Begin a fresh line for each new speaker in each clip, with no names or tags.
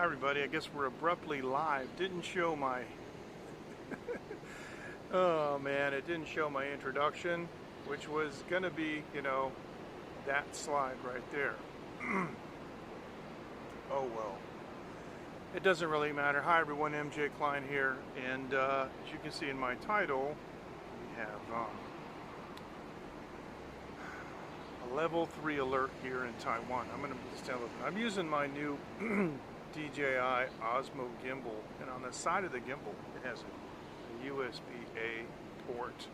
Hi everybody, I guess we're abruptly live. Didn't show my oh man, it didn't show my introduction, which was gonna be, that slide right there. Oh well. It doesn't really matter. Hi everyone, MJ Klein here, and as you can see in my title, we have a level 3 alert here in Taiwan. I'm using my new DJI Osmo gimbal, and on the side of the gimbal it has a USB-A port,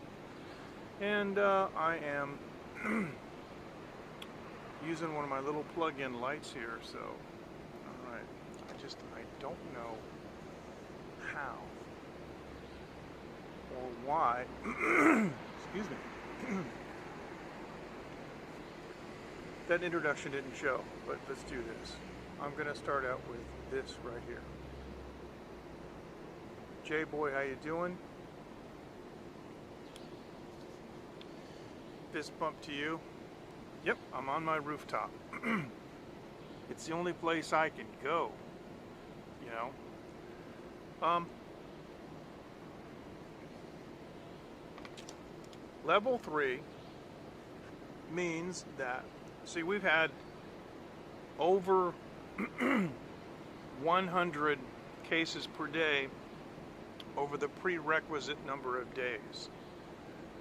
and I am using one of my little plug-in lights here. So alright, I don't know how or why excuse me that introduction didn't show, but let's do this. I'm going to start out with this right here. J-Boy, how you doing? Fist bump to you. Yep, I'm on my rooftop. It's the only place I can go, Level 3 means that, see, we've had over 100 cases per day over the prerequisite number of days.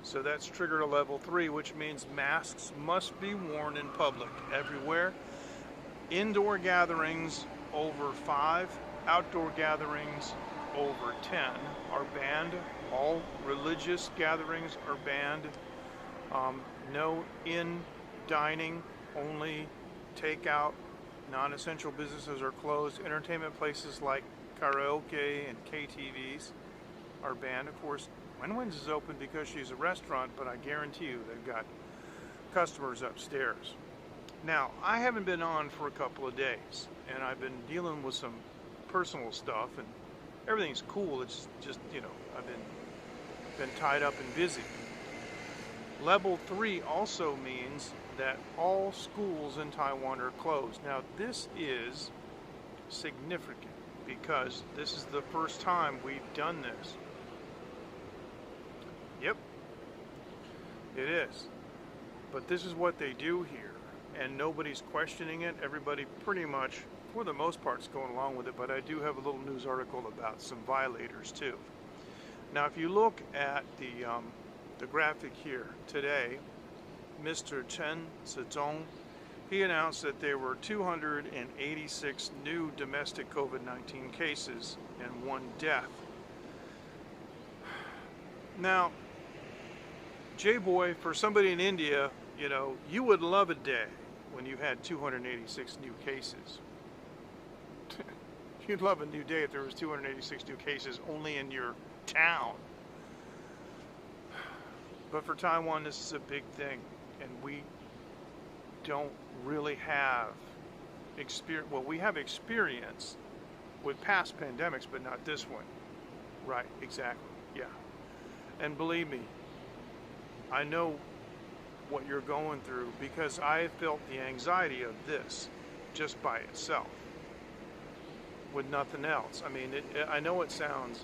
So that's triggered a level 3, which means masks must be worn in public everywhere. Indoor gatherings over 5, outdoor gatherings over 10 are banned. All religious gatherings are banned. No in dining, only takeout. Non-essential businesses are closed. Entertainment places like karaoke and KTVs are banned. Of course, Wenwen's is open because she's a restaurant, but I guarantee you they've got customers upstairs. Now, I haven't been on for a couple of days, and I've been dealing with some personal stuff, and everything's cool. It's just, I've been tied up and busy. Level 3 also means that all schools in Taiwan are closed. Now, this is significant because this is the first time we've done this. Yep, it is. But this is what they do here, and nobody's questioning it. Everybody pretty much, for the most part, is going along with it, but I do have a little news article about some violators too. Now, if you look at the graphic here today, Mr. Chen Zedong, he announced that there were 286 new domestic COVID-19 cases and 1 death. Now, J-Boy, for somebody in India, you would love a day when you had 286 new cases. You'd love a new day if there was 286 new cases only in your town. But for Taiwan, this is a big thing, and we don't really have experience. Well, we have experience with past pandemics, but not this one. Right, exactly, yeah. And believe me, I know what you're going through because I felt the anxiety of this just by itself, with nothing else. I mean, I know it sounds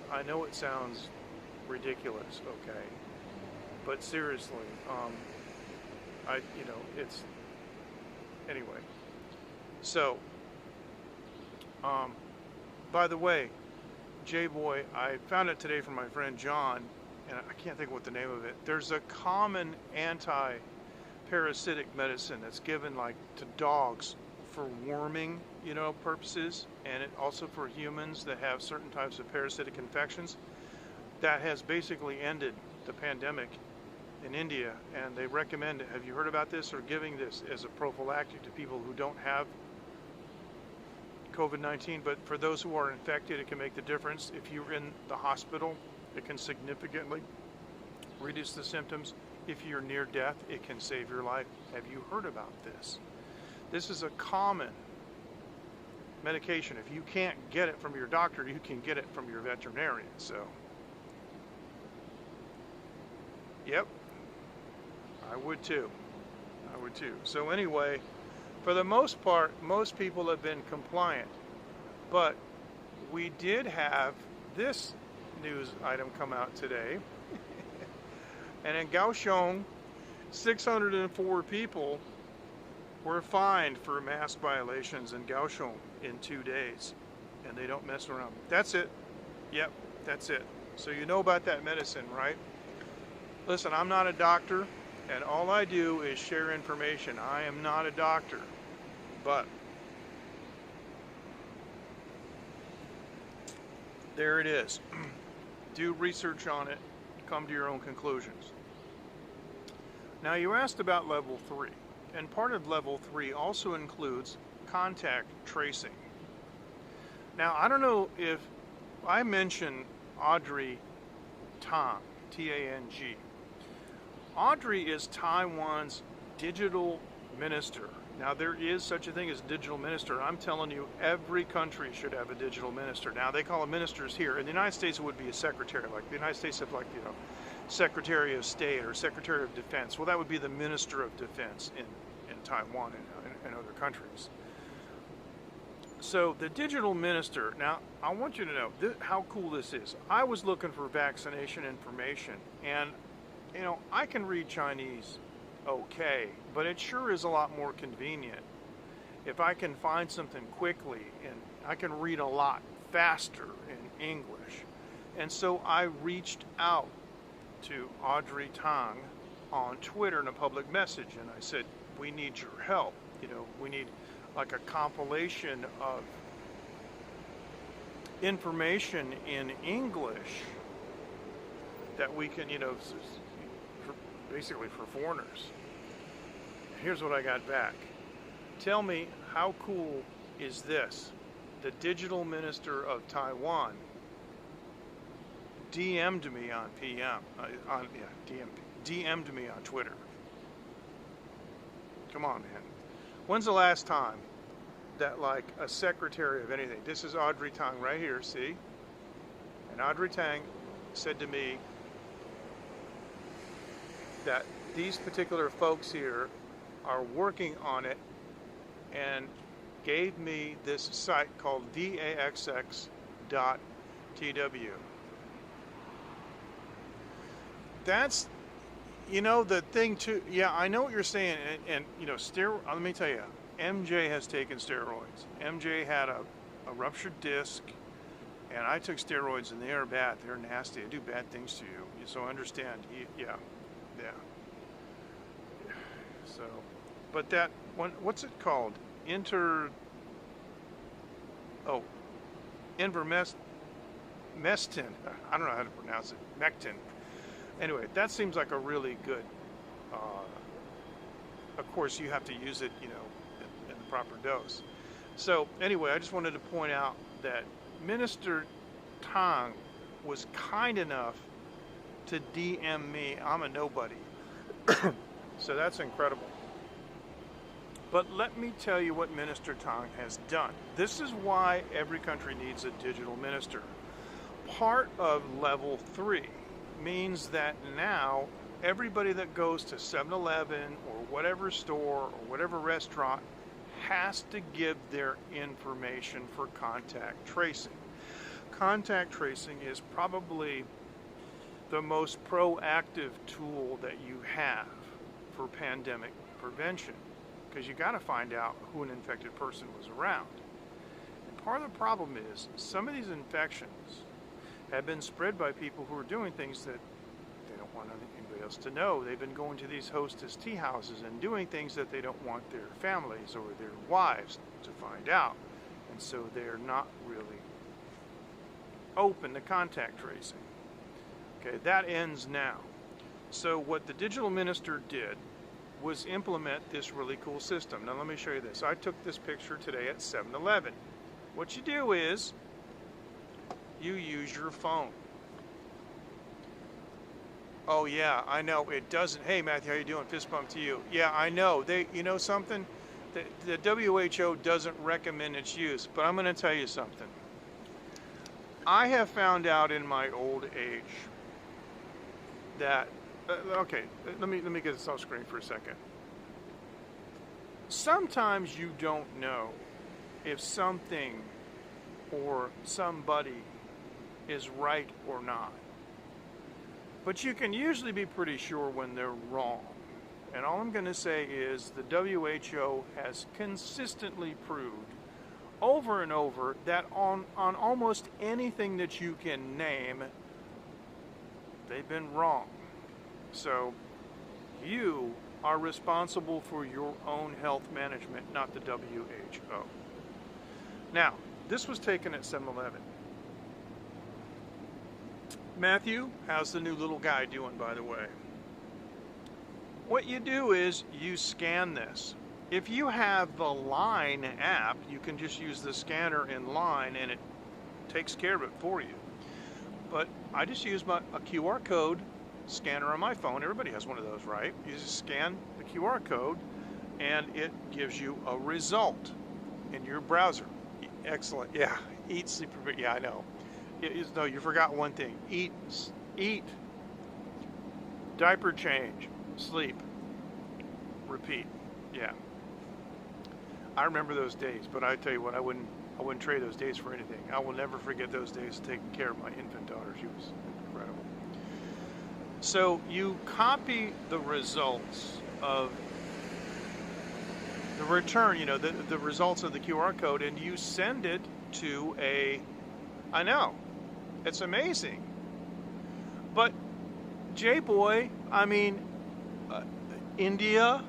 ridiculous, okay? But seriously, it's, anyway. So, by the way, J-Boy, I found it today from my friend John, and I can't think of what the name of it. There's a common anti-parasitic medicine that's given to dogs for worming, purposes, and it also for humans that have certain types of parasitic infections. That has basically ended the pandemic in India, and they recommend it. Have you heard about this? Or giving this as a prophylactic to people who don't have COVID-19, but for those who are infected, it can make the difference. If you're in the hospital, it can significantly reduce the symptoms. If you're near death, it can save your life. Have you heard about this? This is a common medication. If you can't get it from your doctor, you can get it from your veterinarian. So, yep, I would too. So anyway, for the most part, most people have been compliant. But we did have this news item come out today. And in Kaohsiung, 604 people were fined for mask violations in Kaohsiung in 2 days. And they don't mess around. That's it. Yep, that's it. So you know about that medicine, right? Listen, I'm not a doctor, and all I do is share information. I am not a doctor, but there it is. Do research on it, come to your own conclusions. Now, you asked about level 3, and part of level 3 also includes contact tracing. Now, I don't know if I mentioned Audrey Tang, T-A-N-G. Audrey is Taiwan's digital minister. Now, there is such a thing as digital minister. I'm telling you, every country should have a digital minister. Now, they call them ministers here. In the United States, it would be a secretary. Like the United States have, like, you know, Secretary of State or Secretary of Defense. Well, that would be the Minister of Defense in Taiwan and other countries. So the digital minister, now I want you to know how cool this is. I was looking for vaccination information, and you know, I can read Chinese okay, but it sure is a lot more convenient if I can find something quickly, and I can read a lot faster in English. And so I reached out to Audrey Tang on Twitter in a public message, and I said, we need your help. You know, we need like a compilation of information in English that we can, you know, basically for foreigners. Here's what I got back. Tell me, how cool is this? The digital minister of Taiwan DM'd me on DM'd me on Twitter. Come on, man. When's the last time that, like, a secretary of anything, this is Audrey Tang right here, see? And Audrey Tang said to me that these particular folks here are working on it, and gave me this site called daxx.tw. That's, you know, the thing too. Yeah, I know what you're saying, and you know, let me tell you, MJ has taken steroids. MJ had a ruptured disc, and I took steroids, and they are bad. They're nasty. They do bad things to you. So understand. Yeah. So, but that one, what's it called? Ivermectin. I don't know how to pronounce it. Mectin. Anyway, that seems like a really good. Of course, you have to use it, you know, in the proper dose. So anyway, I just wanted to point out that Minister Tang was kind enough to DM me. I'm a nobody. So that's incredible. But let me tell you what Minister Tang has done. This is why every country needs a digital minister. Part of level 3 means that now everybody that goes to 7-Eleven or whatever store or whatever restaurant has to give their information for contact tracing. Contact tracing is probably the most proactive tool that you have for pandemic prevention, because you got to find out who an infected person was around. And part of the problem is some of these infections have been spread by people who are doing things that they don't want anybody else to know. They've been going to these hostess tea houses and doing things that they don't want their families or their wives to find out. And so they're not really open to contact tracing. Okay, that ends now. So what the digital minister did was implement this really cool system. Now let me show you this. I took this picture today at 7-Eleven. What you do is you use your phone. Oh yeah, I know it doesn't. Hey Matthew, how you doing? Fist bump to you. Yeah, I know. You know something? The WHO doesn't recommend its use, but I'm going to tell you something. I have found out in my old age that okay, let me get this off screen for a second. Sometimes you don't know if something or somebody is right or not. But you can usually be pretty sure when they're wrong. And all I'm going to say is the WHO has consistently proved over and over that on almost anything that you can name, they've been wrong. So you are responsible for your own health management, not the WHO. Now, this was taken at 7-Eleven. Matthew, how's the new little guy doing, by the way? What you do is you scan this. If you have the Line app, you can just use the scanner in Line and it takes care of it for you. But I just use a QR code scanner on my phone. Everybody has one of those, right? You just scan the QR code and it gives you a result in your browser. Excellent. Yeah. Eat, sleep, repeat. Yeah, I know. No, you forgot one thing. Eat, diaper change, sleep, repeat. Yeah. I remember those days, but I tell you what, I wouldn't trade those days for anything. I will never forget those days taking care of my infant daughter. She was incredible. So you copy the results of the return, you know, the results of the QR code, and you send it to I know, it's amazing. But J-Boy, I mean, India,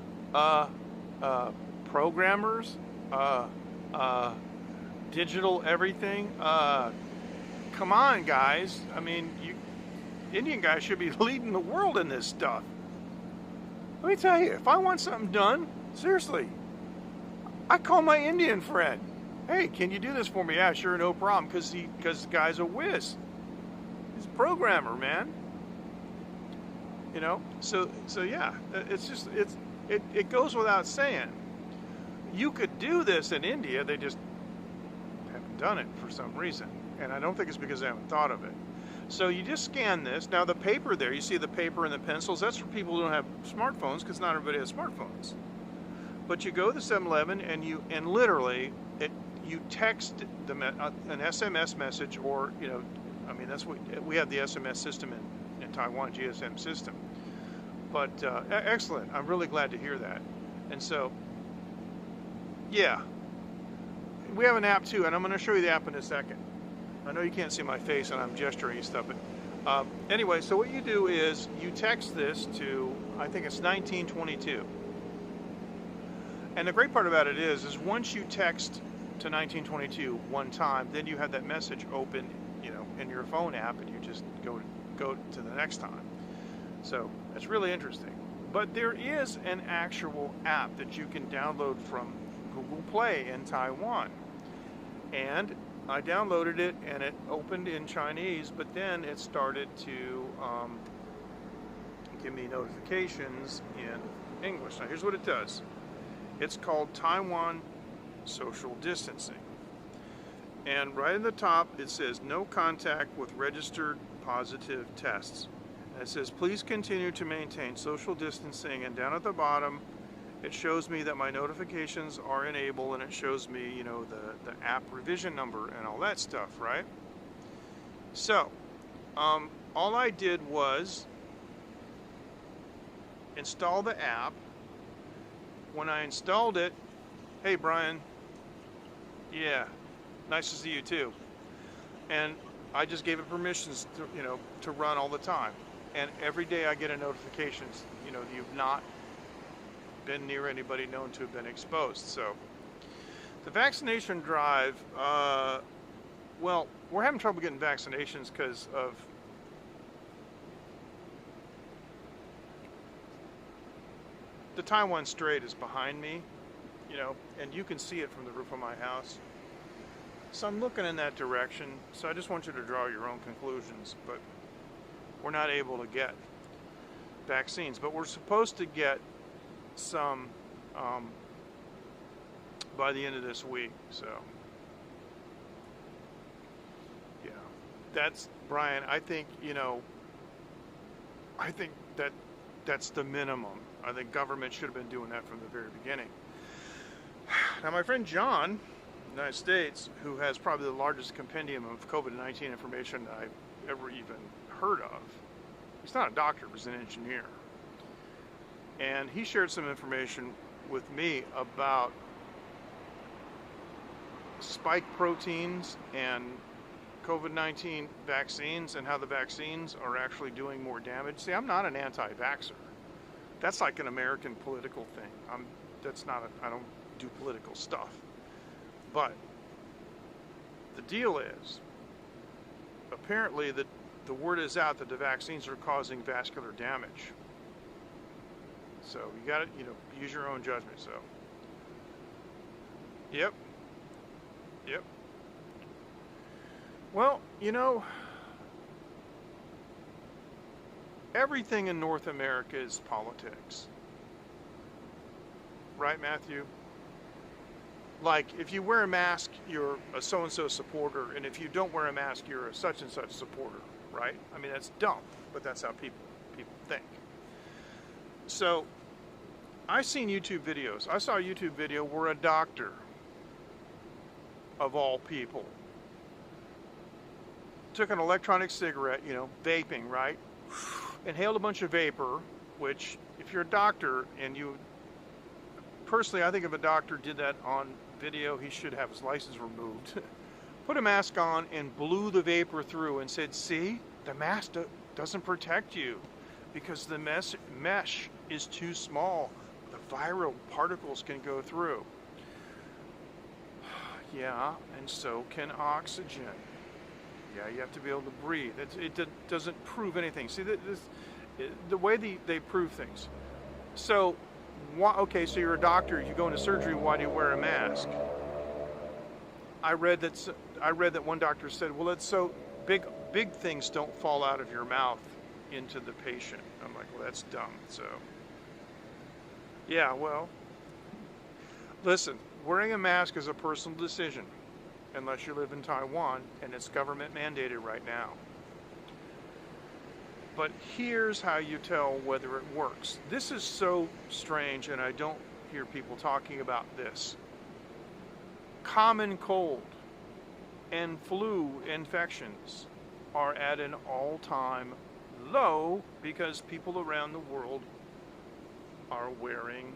programmers, digital everything. Come on, guys. I mean, Indian guys should be leading the world in this stuff. Let me tell you, if I want something done, seriously, I call my Indian friend. Hey, can you do this for me? Yeah, sure, no problem. Because the guy's a whiz. He's a programmer, man. You know, so yeah, it goes without saying. You could do this in India, they just haven't done it for some reason. And I don't think it's because they haven't thought of it. So you just scan this. Now the paper there, you see the paper and the pencils, that's for people who don't have smartphones, because not everybody has smartphones. But you go to 7-Eleven and literally you text them an SMS message, or, you know, I mean, that's what we have, the SMS system in Taiwan, GSM system. But excellent. I'm really glad to hear that. And so, yeah, we have an app too, and I'm going to show you the app in a second. I know you can't see my face and I'm gesturing and stuff, but anyway, so what you do is you text this to, I think it's 1922. And the great part about it is once you text to 1922 one time, then you have that message open, you know, in your phone app, and you just go to the next time. So it's really interesting. But there is an actual app that you can download from Google Play in Taiwan. And I downloaded it and it opened in Chinese, but then it started to give me notifications in English. Now here's what it does. It's called Taiwan Social Distancing. And right at the top it says no contact with registered positive tests. And it says please continue to maintain social distancing, and down at the bottom it shows me that my notifications are enabled, and it shows me, you know, the app revision number and all that stuff, right? So all I did was install the app. When I installed it, hey Brian, yeah, nice to see you too. And I just gave it permissions to, you know, to run all the time. And every day I get a notification, you know, you've not been near anybody known to have been exposed. So the vaccination drive, well, we're having trouble getting vaccinations because of the Taiwan Strait is behind me, you know, and you can see it from the roof of my house. So I'm looking in that direction. So I just want you to draw your own conclusions, but we're not able to get vaccines, but we're supposed to get some by the end of this week. So yeah, that's, Brian, I think, you know, I think that's the minimum. I think government should have been doing that from the very beginning. Now my friend John, United States, who has probably the largest compendium of COVID-19 information I've ever even heard of. He's not a doctor, he's an engineer. And he shared some information with me about spike proteins and COVID-19 vaccines and how the vaccines are actually doing more damage. See, I'm not an anti-vaxxer. That's like an American political thing. I don't do political stuff. But the deal is, apparently the word is out that the vaccines are causing vascular damage. So you got to, use your own judgment. So, yep. Well, everything in North America is politics. Right, Matthew? Like, if you wear a mask, you're a so-and-so supporter, and if you don't wear a mask, you're a such-and-such supporter, right? I mean, that's dumb, but that's how people think. So, I've seen YouTube videos. I saw a YouTube video where a doctor, of all people, took an electronic cigarette, vaping, right? Inhaled a bunch of vapor, which, if you're a doctor and personally, I think if a doctor did that on video, he should have his license removed. Put a mask on and blew the vapor through and said, see, the mask doesn't protect you because the mesh is too small. The viral particles can go through. Yeah, and so can oxygen. Yeah, you have to be able to breathe. It doesn't prove anything. See, the way they prove things. So, okay, so you're a doctor, you go into surgery, why do you wear a mask? I read that one doctor said, well, it's so big things don't fall out of your mouth into the patient. I'm like, well, that's dumb. So, yeah, well, listen, wearing a mask is a personal decision, unless you live in Taiwan, and it's government mandated right now. But here's how you tell whether it works. This is so strange, and I don't hear people talking about this. Common cold and flu infections are at an all-time low because people around the world are wearing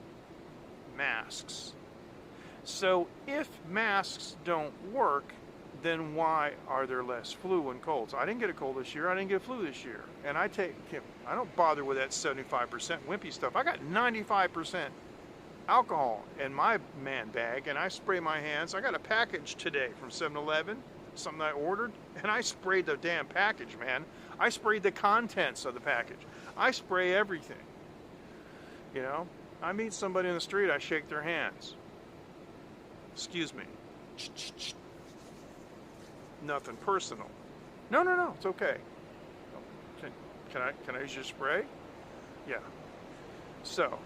masks. So if masks don't work, then why are there less flu and colds? I didn't get a cold this year. I didn't get flu this year. And I don't bother with that 75% wimpy stuff. I got 95% alcohol in my man bag, and I spray my hands. I got a package today from 7-Eleven, something I ordered, and I sprayed the damn package, man. I sprayed the contents of the package. I spray everything. I meet somebody in the street, I shake their hands. Excuse me. Nothing personal. No, it's okay. Can I use your spray? Yeah. So,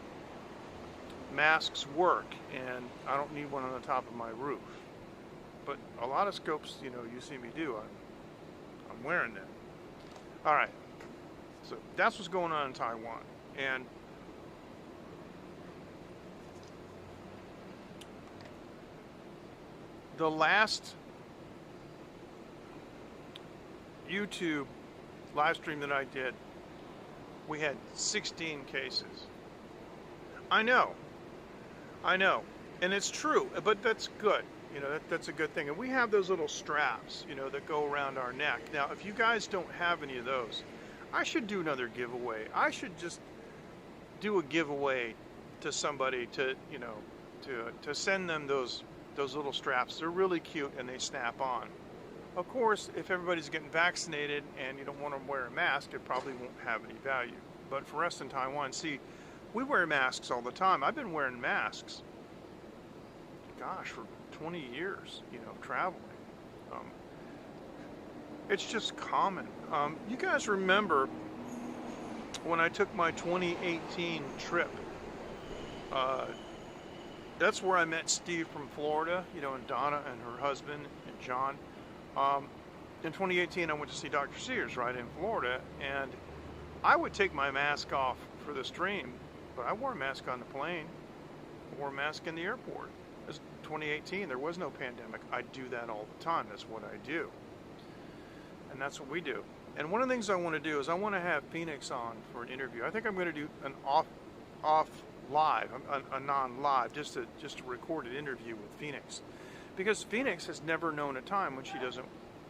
masks work, and I don't need one on the top of my roof. But a lot of scopes, you see me do, I'm wearing them. All right. So that's what's going on in Taiwan. And the last YouTube live stream that I did, we had 16 cases. I know, and it's true, but that's good. That's a good thing. And we have those little straps, that go around our neck. Now, if you guys don't have any of those, I should do another giveaway. I should just do a giveaway to somebody to send them those little straps. They're really cute and they snap on. Of course, if everybody's getting vaccinated and you don't want to wear a mask, it probably won't have any value. But for us in Taiwan, see, we wear masks all the time. I've been wearing masks, gosh, for 20 years, traveling. It's just common. You guys remember when I took my 2018 trip? That's where I met Steve from Florida, and Donna and her husband and John. In 2018, I went to see Dr. Sears right in Florida, and I would take my mask off for the stream, but I wore a mask on the plane. I wore a mask in the airport. 2018, there was no pandemic. I do that all the time. That's what I do. And that's what we do. And one of the things I want to do is I want to have Phoenix on for an interview. I think I'm going to do an off live, a non-live, just a recorded interview with Phoenix. Because Phoenix has never known a time when she doesn't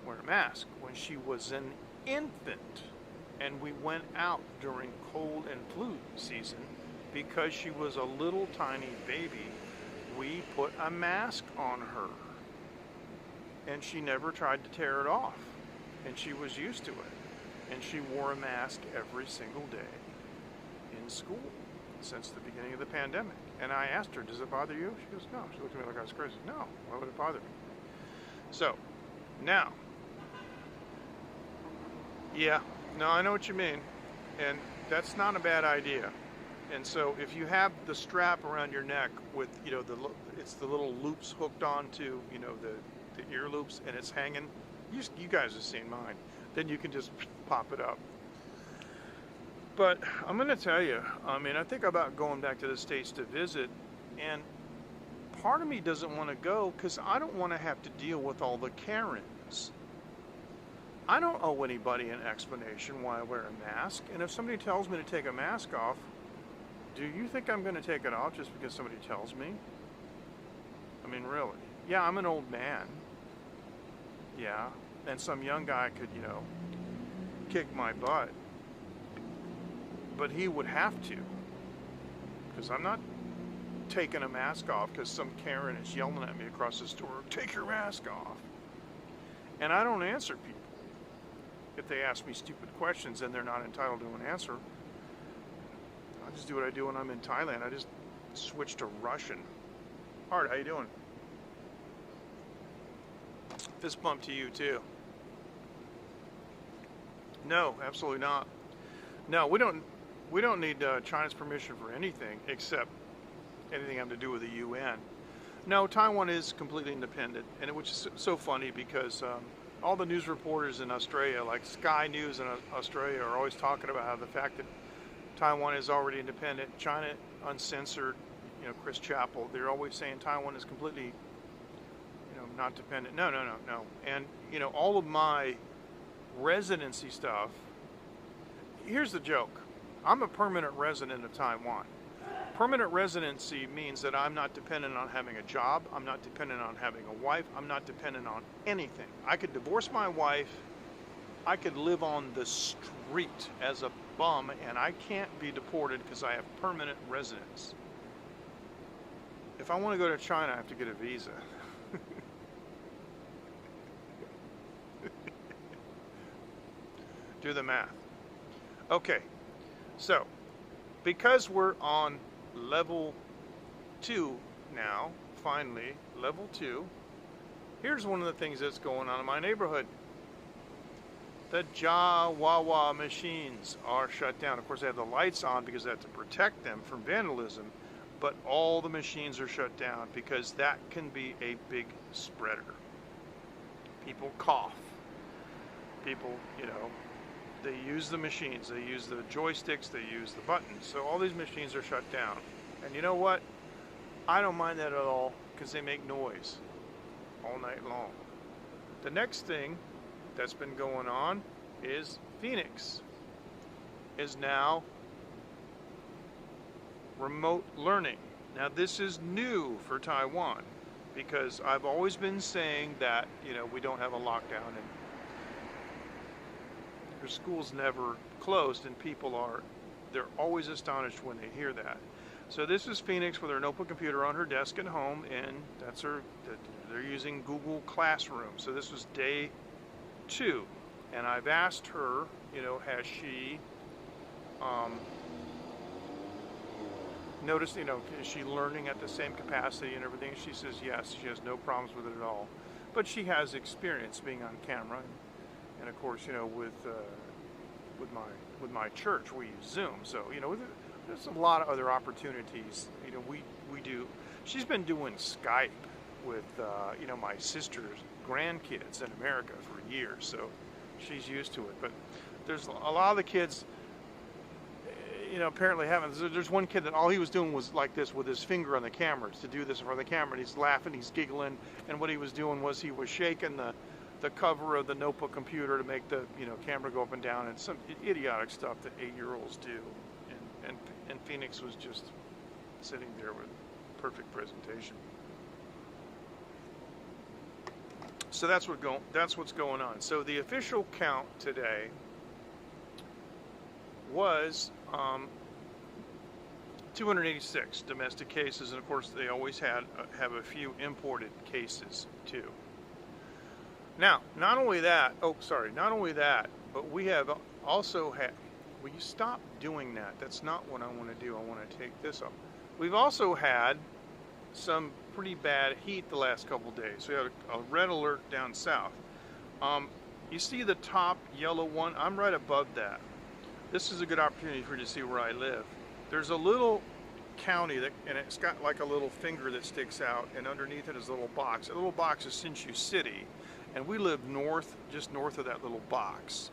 wear a mask. When she was an infant and we went out during cold and flu season, because she was a little tiny baby, we put a mask on her. And she never tried to tear it off. And she was used to it. And she wore a mask every single day in school since the beginning of the pandemic. And I asked her, does it bother you? She goes, no. She looked at me like I was crazy. No, why would it bother me? So, now, yeah, no, I know what you mean. And that's not a bad idea. And so if you have the strap around your neck with, you know, it's the little loops hooked onto, you know, the ear loops, and it's hanging, you guys have seen mine, then you can just pop it up. But I'm going to tell you, I mean, I think about going back to the States to visit, and part of me doesn't want to go because I don't want to have to deal with all the Karens. I don't owe anybody an explanation why I wear a mask, and if somebody tells me to take a mask off, do you think I'm going to take it off just because somebody tells me? I mean, really? Yeah, I'm an old man. Yeah, and some young guy could, you know, kick my butt. But he would have to, because I'm not taking a mask off because some Karen is yelling at me across the store, take your mask off. And I don't answer people. If they ask me stupid questions and they're not entitled to an answer, I just do what I do when I'm in Thailand. I just switch to Russian. Art, how you doing? Fist bump to you too. No, absolutely not. No, we don't need China's permission for anything except anything having to do with the UN. No, Taiwan is completely independent, and which is so funny because all the news reporters in Australia, like Sky News in Australia, are always talking about how the fact that Taiwan is already independent, China uncensored, you know, Chris Chappell, they're always saying Taiwan is completely, you know, not dependent. No. And, you know, all of my residency stuff, here's the joke. I'm a permanent resident of Taiwan. Permanent residency means that I'm not dependent on having a job. I'm not dependent on having a wife. I'm not dependent on anything. I could divorce my wife. I could live on the street as a bum, and I can't be deported because I have permanent residence. If I want to go to China, I have to get a visa. Do the math. Okay, so because we're on level 2 now, finally, level 2, here's one of the things that's going on in my neighborhood. The Jawawa machines are shut down. Of course, they have the lights on because they have to protect them from vandalism, but all the machines are shut down because that can be a big spreader. People cough. People, you know, they use the machines, they use the joysticks, they use the buttons. So all these machines are shut down. And you know what? I don't mind that at all because they make noise all night long. The next thing that's been going on is Phoenix is now remote learning. Now this is new for Taiwan because I've always been saying that, you know, we don't have a lockdown and their schools never closed, and they're always astonished when they hear that. So this is Phoenix with her notebook computer on her desk at home, and they're using Google Classroom. So this was day 2, and I've asked her, you know, has she noticed, you know, is she learning at the same capacity and everything? She says yes, she has no problems with it at all. But she has experience being on camera. And of course, you know, with my church, we use Zoom. So, you know, there's a lot of other opportunities. You know, we do. She's been doing Skype with, you know, my sister's grandkids in America for years. So she's used to it. But there's a lot of the kids, you know, apparently happens. There's one kid that all he was doing was like this with his finger on the camera to do this in front of the camera, and he's laughing, he's giggling, and what he was doing was he was shaking the cover of the notebook computer to make the, you know, camera go up and down, and some idiotic stuff that 8-year-olds do. And Phoenix was just sitting there with perfect presentation. So that's what's going on. So the official count today was 286 domestic cases, and of course they always have a few imported cases too. Now, not only that, but we have also had. Will you stop doing that? That's not what I want to do. I want to take this up. We've also had some pretty bad heat the last couple days. We had a red alert down south. You see the top yellow one? I'm right above that. This is a good opportunity for you to see where I live. There's a little county and it's got like a little finger that sticks out, and underneath it is a little box. That little box is Hsinchu City, and we live just north of that little box.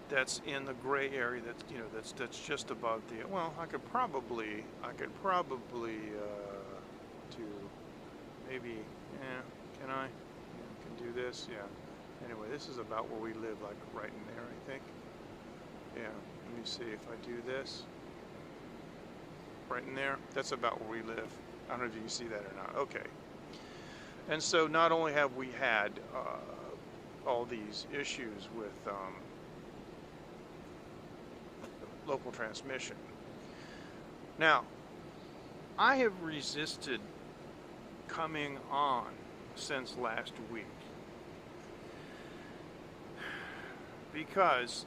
That's in the gray area. That's, you know, that's just above the. Well, I could probably do maybe. Yeah, can I? Yeah, can do this. Yeah. Anyway, this is about where we live, like right in there, I think. Yeah. Let me see if I do this. Right in there. That's about where we live. I don't know if you can see that or not. Okay. And so not only have we had all these issues with local transmission. Now, I have resisted coming on since last week because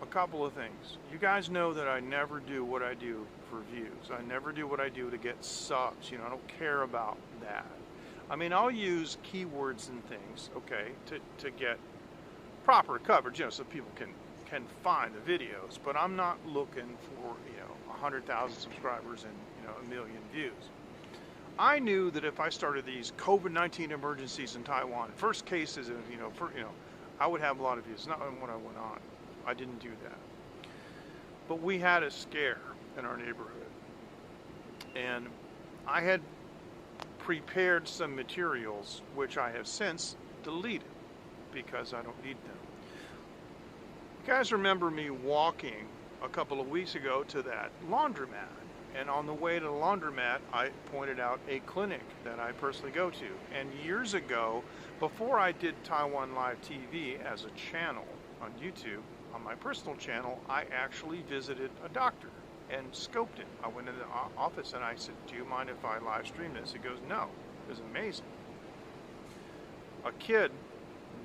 a couple of things. You guys know that I never do what I do for views. I never do what I do to get subs. You know, I don't care about that. I mean, I'll use keywords and things, okay, to get proper coverage, you know, so people can find the videos, but I'm not looking for, you know, 100,000 subscribers and, you know, 1 million views. I knew that if I started these COVID-19 emergencies in Taiwan, first cases, of, you know, I would have a lot of views. Not when I went on. I didn't do that. But we had a scare in our neighborhood, and I had prepared some materials which I have since deleted because I don't need them. You guys remember me walking a couple of weeks ago to that laundromat, and on the way to the laundromat I pointed out a clinic that I personally go to. And years ago, before I did Taiwan Live TV as a channel on YouTube, on my personal channel, I actually visited a doctor and scoped it. I went into the office and I said, "Do you mind if I live stream this?" He goes, "No." It was amazing. A kid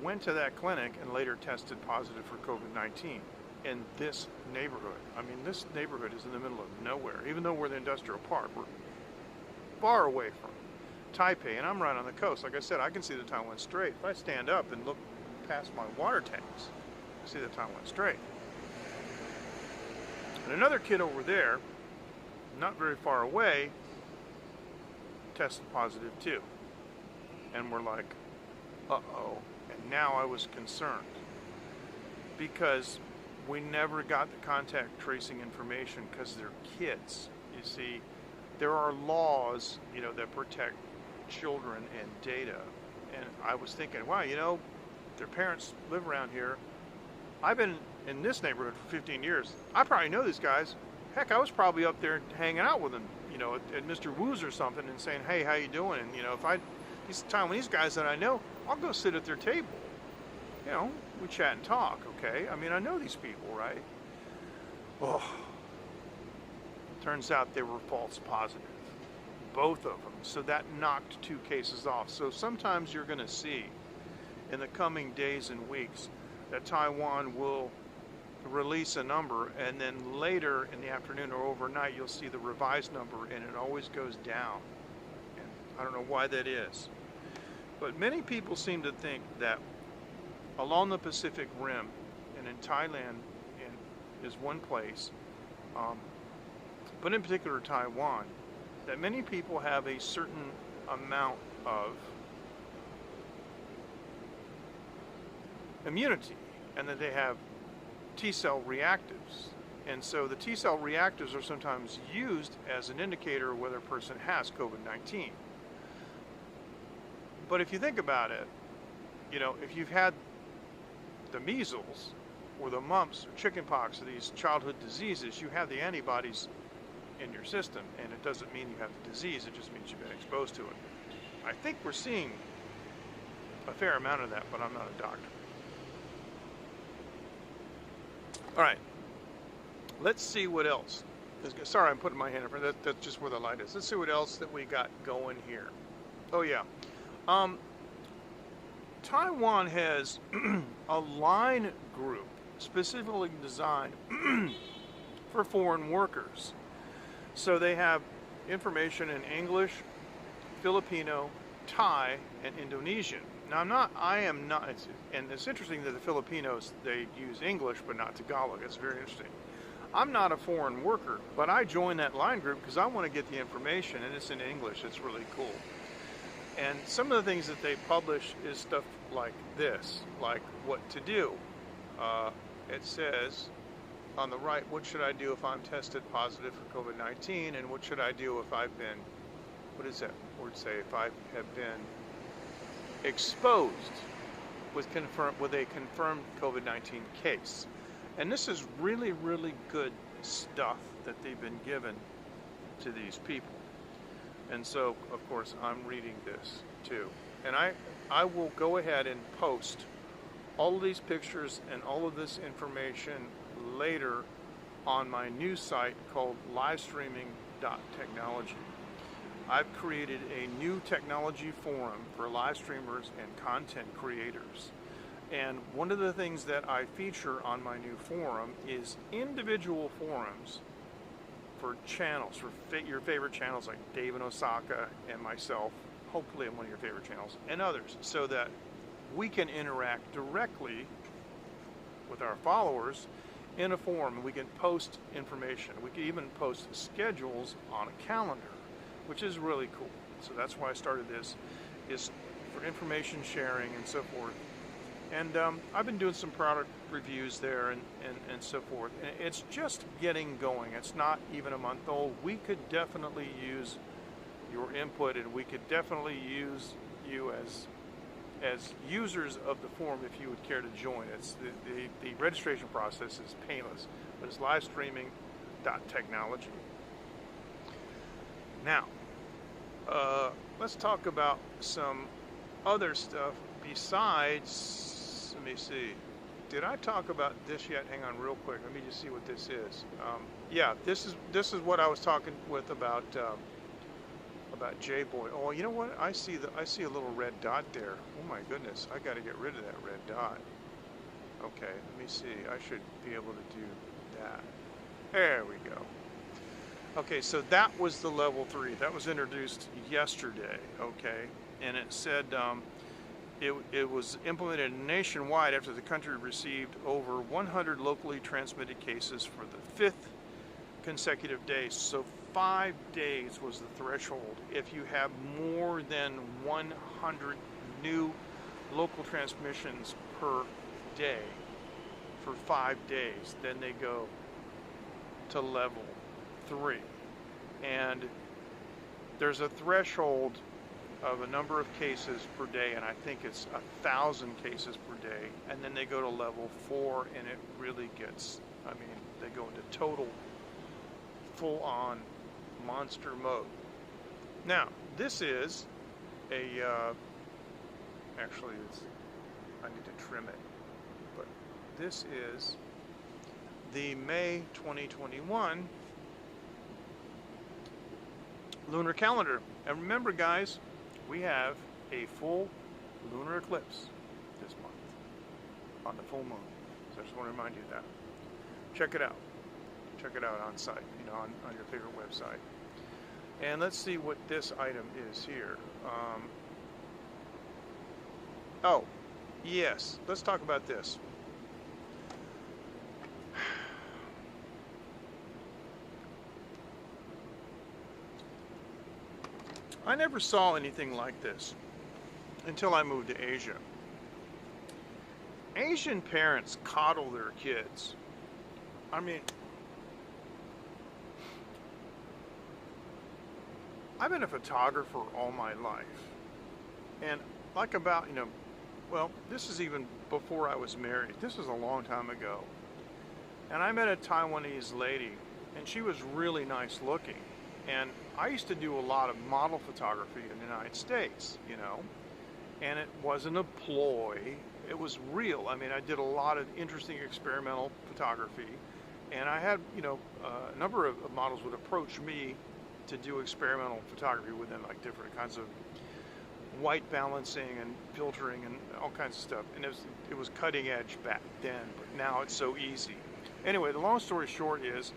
went to that clinic and later tested positive for COVID-19 in this neighborhood. I mean, this neighborhood is in the middle of nowhere. Even though we're the industrial park, we're far away from Taipei, and I'm right on the coast. Like I said, I can see the Taiwan Strait. If I stand up and look past my water tanks, I see the Taiwan Strait. And another kid over there, not very far away, tested positive too. And we're like, uh-oh. And now I was concerned because we never got the contact tracing information because they're kids. You see, there are laws, you know, that protect children and data. And I was thinking, wow, you know, their parents live around here. I've been in this neighborhood for 15 years. I probably know these guys. Heck, I was probably up there hanging out with them, you know, at Mr. Wu's or something and saying, "Hey, how you doing?" And, you know, these Taiwanese guys that I know, I'll go sit at their table. You know, we chat and talk, okay? I mean, I know these people, right? Oh, turns out they were false positive, both of them. So that knocked 2 cases off. So sometimes you're going to see in the coming days and weeks that Taiwan will release a number, and then later in the afternoon or overnight you'll see the revised number, and it always goes down. And I don't know why that is. But many people seem to think that along the Pacific Rim and in Thailand is one place, but in particular Taiwan, that many people have a certain amount of immunity and that they have T-cell reactives And so the T-cell reactors are sometimes used as an indicator of whether a person has COVID-19. But if you think about it, you know, if you've had the measles or the mumps or chickenpox or these childhood diseases, you have the antibodies in your system, and it doesn't mean you have the disease, it just means you've been exposed to it. I think we're seeing a fair amount of that, but I'm not a doctor. All right, let's see what else. Sorry, I'm putting my hand in front. That's just where the light is. Let's see what else that we got going here. Oh yeah, Taiwan has a line group specifically designed for foreign workers. So they have information in English, Filipino, Thai, and Indonesian. Now I am not, and it's interesting that the Filipinos, they use English but not Tagalog. It's very interesting. I'm not a foreign worker, but I joined that line group because I want to get the information, and it's in English. It's really cool. And some of the things that they publish is stuff like this, like what to do. It says on the right, what should I do if I'm tested positive for COVID-19, and what should I do if I've been, what does that word say, if I have been exposed with a confirmed COVID-19 case. And this is really, really good stuff that they've been given to these people. And so, of course, I'm reading this too. And I will go ahead and post all of these pictures and all of this information later on my new site called livestreaming.technology. I've created a new technology forum for live streamers and content creators. And one of the things that I feature on my new forum is individual forums for channels, for your favorite channels like Dave and Osaka and myself, hopefully I'm one of your favorite channels, and others, so that we can interact directly with our followers in a forum, and we can post information. We can even post schedules on a calendar, which is really cool. So that's why I started this, is for information sharing and so forth. And I've been doing some product reviews there and so forth. And it's just getting going. It's not even a month old. We could definitely use your input, and we could definitely use you as users of the forum if you would care to join. It's the registration process is painless, but it's livestreaming.technology. Now, let's talk about some other stuff besides, let me see, did I talk about this yet? Hang on real quick, let me just see what this is. Yeah, this is what I was talking with about J-Boy. Oh, you know what? I see a little red dot there. Oh my goodness, I got to get rid of that red dot. Okay, let me see. I should be able to do that. There we go. Okay, so that was the level 3. That was introduced yesterday. Okay, and it said it was implemented nationwide after the country received over 100 locally transmitted cases for the 5th consecutive day. So 5 days was the threshold. If you have more than 100 new local transmissions per day for 5 days, then they go to level 3. And there's a threshold of a number of cases per day, and I think it's 1,000 cases per day, and then they go to level 4, and it really gets, I mean, they go into total full-on monster mode. Now, this is a, actually, I need to trim it, but this is the May 2021 lunar calendar. And remember, guys, we have a full lunar eclipse this month on the full moon. So I just want to remind you of that. Check it out. Check it out on site, you know, on your favorite website. And let's see what this item is here. Oh, yes, let's talk about this. I never saw anything like this until I moved to Asia. Asian parents coddle their kids. I mean, I've been a photographer all my life. And like about, well, this is even before I was married. This was a long time ago. And I met a Taiwanese lady, and she was really nice looking. And I used to do a lot of model photography in the United States, and it wasn't a ploy. It was real. I mean, I did a lot of interesting experimental photography, and I had, a number of models would approach me to do experimental photography with them, like different kinds of white balancing and filtering and all kinds of stuff. And it was cutting edge back then, but now it's so easy. Anyway, the long story short is,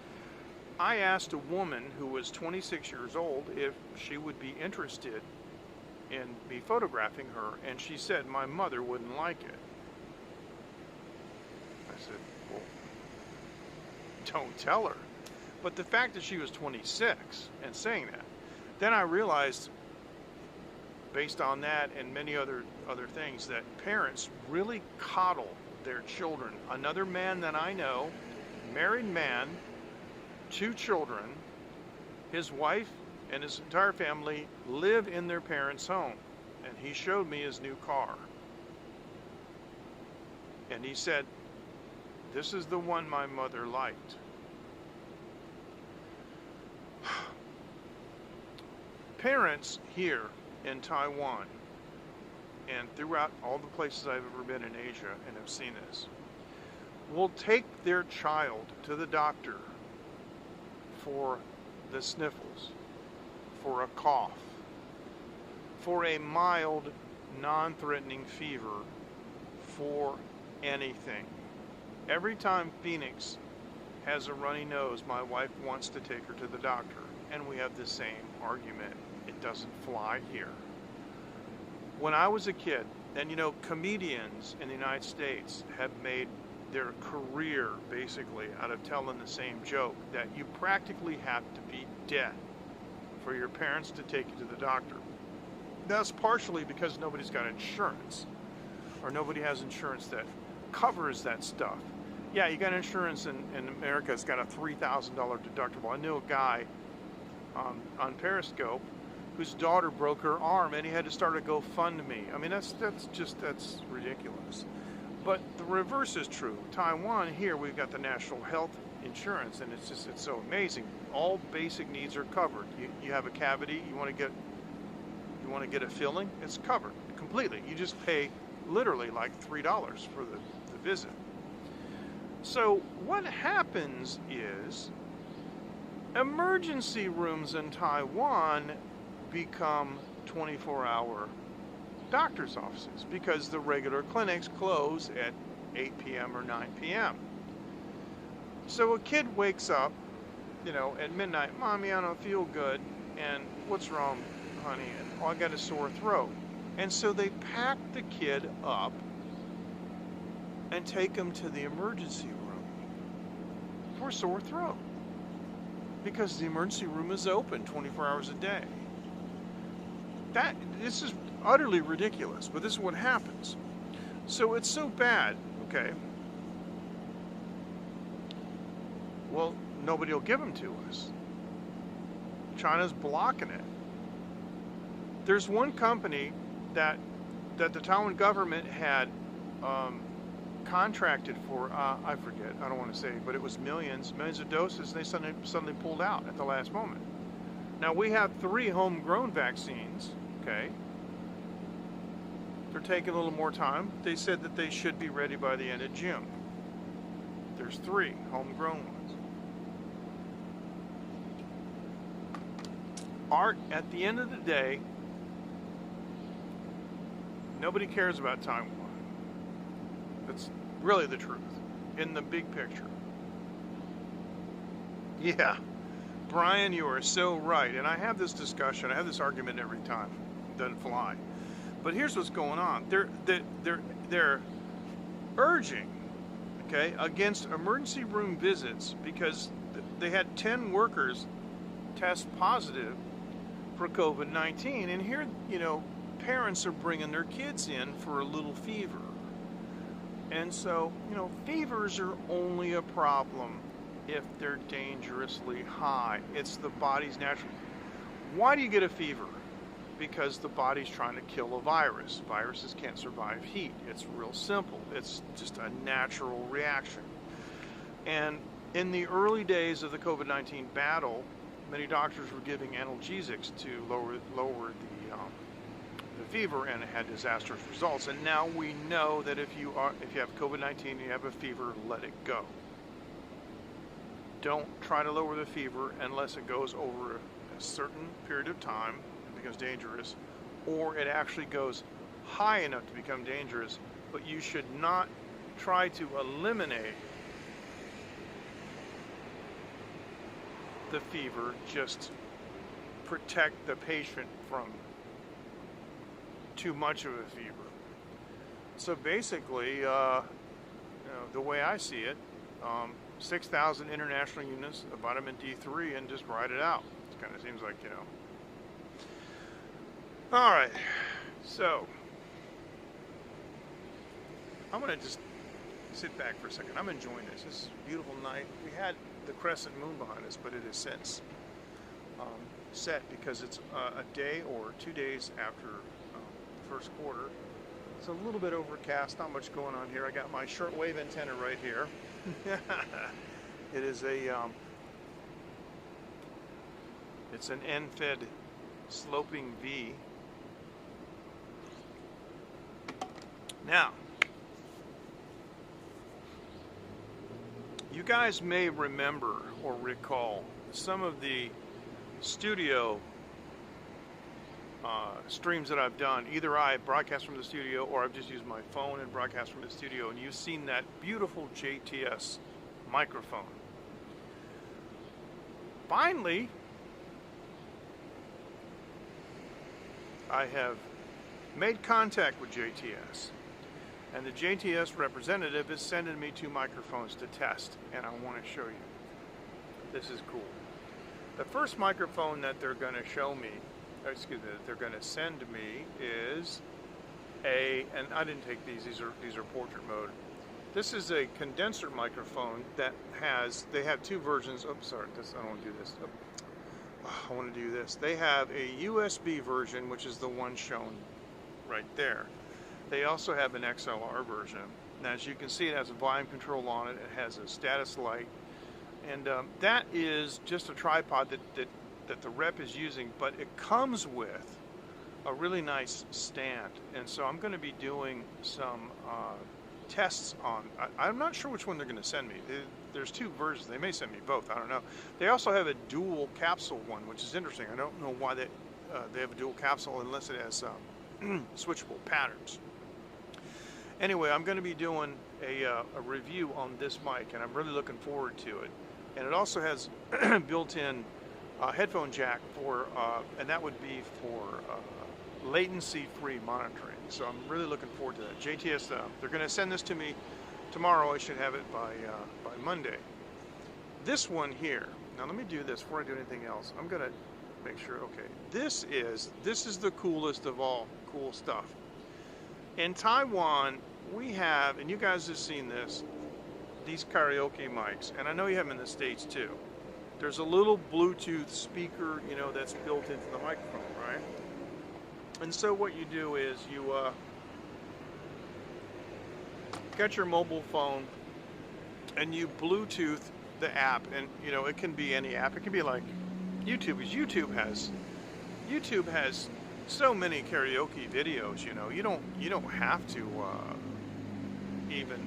I asked a woman who was 26 years old if she would be interested in me photographing her, and she said my mother wouldn't like it. I said, well, don't tell her. But the fact that she was 26 and saying that, then I realized, based on that and many other things, that parents really coddle their children. Another man that I know, married man, 2 children, his wife and his entire family live in their parents' home. And he showed me his new car. And he said, this is the one my mother liked. Parents here in Taiwan and throughout all the places I've ever been in Asia and have seen this, will take their child to the doctor for the sniffles, for a cough, for a mild, non-threatening fever, for anything. Every time Phoenix has a runny nose, my wife wants to take her to the doctor, and we have the same argument. It doesn't fly here. When I was a kid, and comedians in the United States have made their career basically out of telling the same joke, that you practically have to be dead for your parents to take you to the doctor. That's partially because nobody's got insurance, or nobody has insurance that covers that stuff. Yeah, you got insurance in America. It's got a $3,000 deductible. I knew a guy on Periscope whose daughter broke her arm, and he had to start a GoFundMe. I mean, that's ridiculous. But the reverse is true. Taiwan, here we've got the national health insurance, and it's so amazing. All basic needs are covered. You have a cavity, you want to get a filling, it's covered completely. You just pay literally like $3 for the visit. So what happens is emergency rooms in Taiwan become 24-hour doctor's offices because the regular clinics close at 8 p.m. or 9 p.m. So a kid wakes up, at midnight, Mommy, I don't feel good, and what's wrong, honey? And, oh, I got a sore throat. And so they pack the kid up and take him to the emergency room for sore throat because the emergency room is open 24 hours a day. This is utterly ridiculous, but this is what happens. So it's so bad, okay? Well, nobody will give them to us. China's blocking it. There's one company that the Taiwan government had contracted for, I forget, I don't want to say, but it was millions of doses, and they suddenly pulled out at the last moment. Now, we have 3 homegrown vaccines, okay? They're taking a little more time. They said that they should be ready by the end of June. There's 3 homegrown ones. Art, at the end of the day, nobody cares about Taiwan. That's really the truth, in the big picture. Yeah, Brian, you are so right. And I have this discussion, I have this argument every time. It doesn't fly. But here's what's going on. They're urging, okay, against emergency room visits because they had 10 workers test positive for COVID-19. And here, parents are bringing their kids in for a little fever. And so, fevers are only a problem if they're dangerously high. It's the body's natural. Why do you get a fever? Because the body's trying to kill a virus. Viruses can't survive heat. It's real simple. It's just a natural reaction. And in the early days of the COVID-19 battle, many doctors were giving analgesics to lower the fever, and it had disastrous results. And now we know that if you have COVID-19 and you have a fever, let it go. Don't try to lower the fever unless it goes over a certain period of time and becomes dangerous, or it actually goes high enough to become dangerous. But you should not try to eliminate the fever, just protect the patient from too much of a fever. So basically, the way I see it, 6,000 international units of vitamin D3 and just ride it out. It kind of seems like, All right, so I'm going to just sit back for a second. I'm enjoying this. This is a beautiful night. We had the crescent moon behind us, but it has since set because it's a day or 2 days after the first quarter. It's a little bit overcast, not much going on here. I got my shortwave antenna right here. It is it's an end-fed sloping V. Now, you guys may remember or recall some of the studio streams that I've done. Either I broadcast from the studio or I've just used my phone and broadcast from the studio, and you've seen that beautiful JTS microphone. Finally, I have made contact with JTS, and the JTS representative is sending me 2 microphones to test, and I want to show you. This is cool. The first microphone that they're going to show me, that they're going to send me is and I didn't take these are portrait mode. This is a condenser microphone that they have 2 versions. Oops, sorry, I don't want to do this. I want to do this. They have a USB version, which is the one shown right there. They also have an XLR version. Now, as you can see, it has a volume control on it. It has a status light, and that is just a tripod that the rep is using, but it comes with a really nice stand. And so I'm going to be doing some tests on. I'm not sure which one they're going to send me. There's 2 versions. They may send me both. I don't know. They also have a dual capsule one, which is interesting. I don't know why they have a dual capsule unless it has switchable patterns. Anyway, I'm going to be doing a review on this mic, and I'm really looking forward to it. And it also has built-in headphone jack for, and that would be for latency-free monitoring. So I'm really looking forward to that. JTS, they're going to send this to me tomorrow. I should have it by Monday. This one here. Now let me do this before I do anything else. I'm going to make sure. Okay, this is the coolest of all cool stuff. In Taiwan, we have, and you guys have seen this, these karaoke mics, and I know you have them in the States too. There's a little Bluetooth speaker, that's built into the microphone, right? And so what you do is you get your mobile phone and you Bluetooth the app, and it can be any app. It can be like YouTube, because YouTube has so many karaoke videos. You don't have to even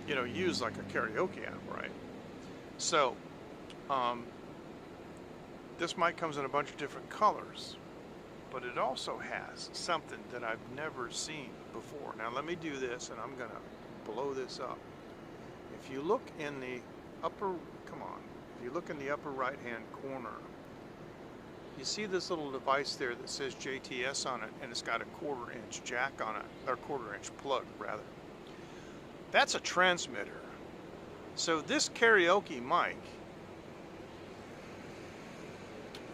use like a karaoke app, right? So this mic comes in a bunch of different colors, but it also has something that I've never seen before. Now let me do this, and I'm gonna blow this up. If you look in the upper, if you look in the upper right hand corner, you see this little device there that says JTS on it, and it's got a 1/4 inch jack on it, or 1/4 inch plug rather. That's a transmitter. So this karaoke mic,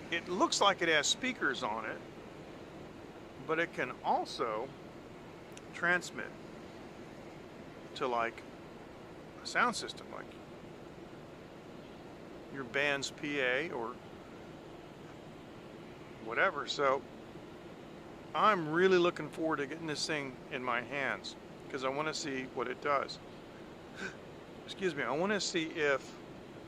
it looks like it has speakers on it, but it can also transmit to like a sound system, like your band's PA or whatever. So I'm really looking forward to getting this thing in my hands because I want to see what it does. Excuse me. I want to see if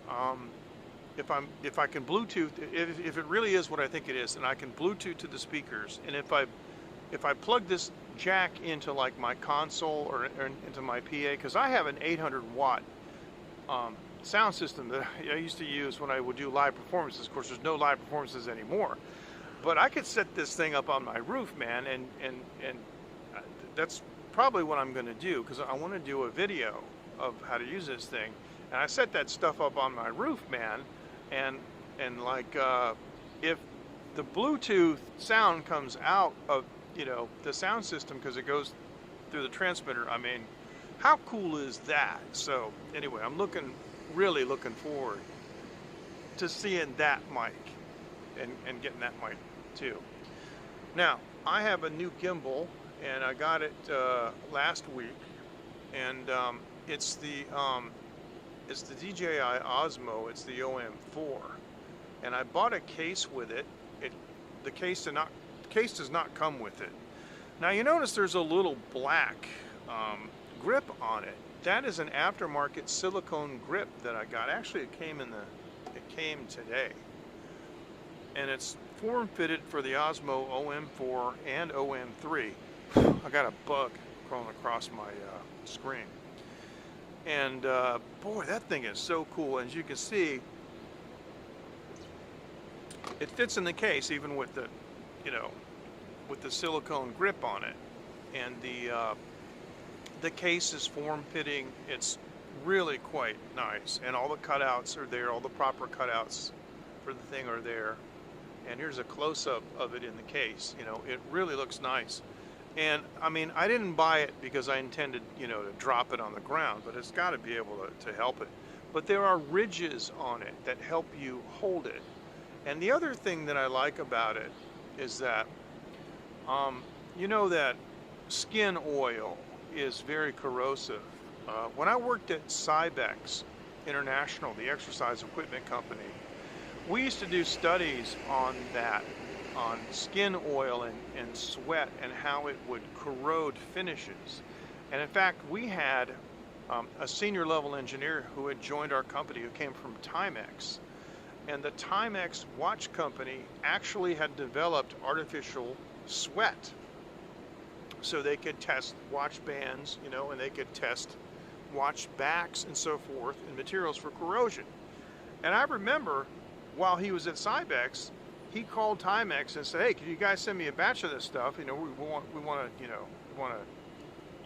I can Bluetooth, if it really is what I think it is, and I can Bluetooth to the speakers, and if I plug this jack into like my console or into my PA, because I have an 800 watt sound system that I used to use when I would do live performances. Of course, there's no live performances anymore, but I could set this thing up on my roof, man, and that's probably what I'm going to do, because I want to do a video of how to use this thing, and I set that stuff up on my roof, man, and like if the Bluetooth sound comes out of, you know, the sound system because it goes through the transmitter, I mean, how cool is that? So anyway, I'm really looking forward to seeing that mic and getting that mic too. Now, I have a new gimbal, and I got it last week, and it's the DJI Osmo. It's the OM4, and I bought a case with it. The case does not come with it. Now you notice there's a little black grip on it. That is an aftermarket silicone grip that I got. Actually, it came today, and it's form fitted for the Osmo OM4 and OM3. I got a bug crawling across my screen, and boy, that thing is so cool. As you can see, it fits in the case even with the, you know, with the silicone grip on it, and the case is form-fitting. It's really quite nice, and all the cutouts are there. All the proper cutouts for the thing are there. And here's a close-up of it in the case. You know, it really looks nice. And I mean, I didn't buy it because I intended, you know, to drop it on the ground, but it's got to be able to help it. But there are ridges on it that help you hold it. And the other thing that I like about it is that, you know, that skin oil is very corrosive. When I worked at Cybex International, the exercise equipment company, we used to do studies on that, on skin oil and sweat and how it would corrode finishes. And in fact, we had a senior level engineer who had joined our company who came from Timex. And the Timex watch company actually had developed artificial sweat, so they could test watch bands, you know, and they could test watch backs and so forth and materials for corrosion. And I remember while he was at Cybex, he called Timex and said, "Hey, can you guys send me a batch of this stuff? You know, we want to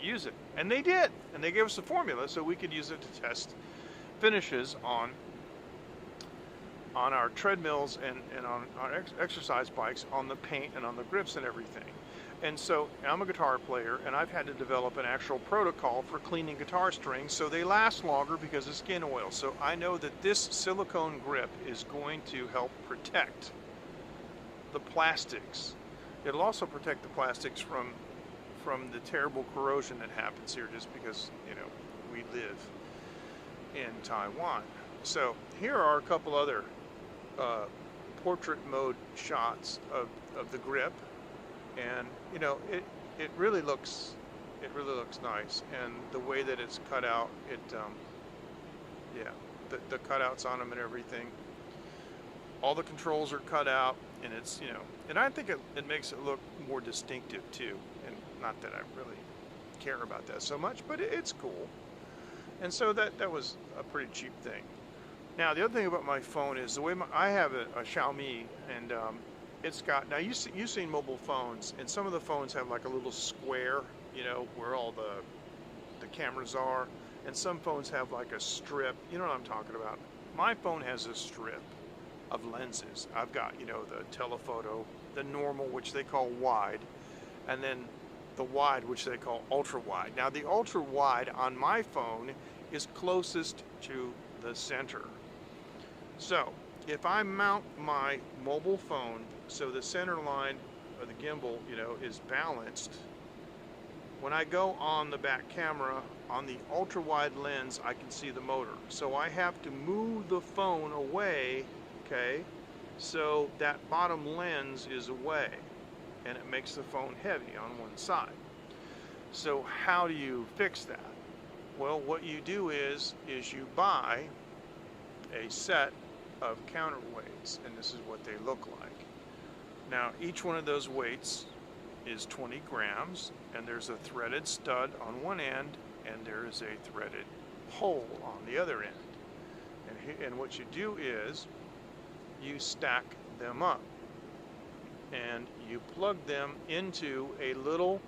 use it." And they did, and they gave us a formula so we could use it to test finishes on our treadmills and on our exercise bikes, on the paint and on the grips and everything. And so I'm a guitar player, and I've had to develop an actual protocol for cleaning guitar strings so they last longer because of skin oil. So I know that this silicone grip is going to help protect the plastics. It'll also protect the plastics from the terrible corrosion that happens here, just because, you know, we live in Taiwan. So here are a couple other portrait mode shots of the grip. And you know, it really looks nice, and the way that it's cut out, yeah, the cutouts on them and everything, all the controls are cut out, and it's, you know, and I think it makes it look more distinctive too. And not that I really care about that so much, but it's cool. And so that was a pretty cheap thing. Now the other thing about my phone is the way I have a Xiaomi, and it's got, now you've seen mobile phones, and some of the phones have like a little square, you know, where all the cameras are, and some phones have like a strip. You know what I'm talking about. My phone has a strip of lenses. I've got, you know, the telephoto, the normal, which they call wide, and then the wide, which they call ultra wide. Now the ultra wide on my phone is closest to the center. So if I mount my mobile phone so the center line of the gimbal, you know, is balanced, when I go on the back camera on the ultra wide lens, I can see the motor. So I have to move the phone away, okay, So that bottom lens is away, and it makes the phone heavy on one side. So how do you fix that? Well, what you do is you buy a set of counterweights, and this is what they look like. Now, each one of those weights is 20 grams, and there's a threaded stud on one end, and there is a threaded hole on the other end. And what you do is you stack them up, and you plug them into a little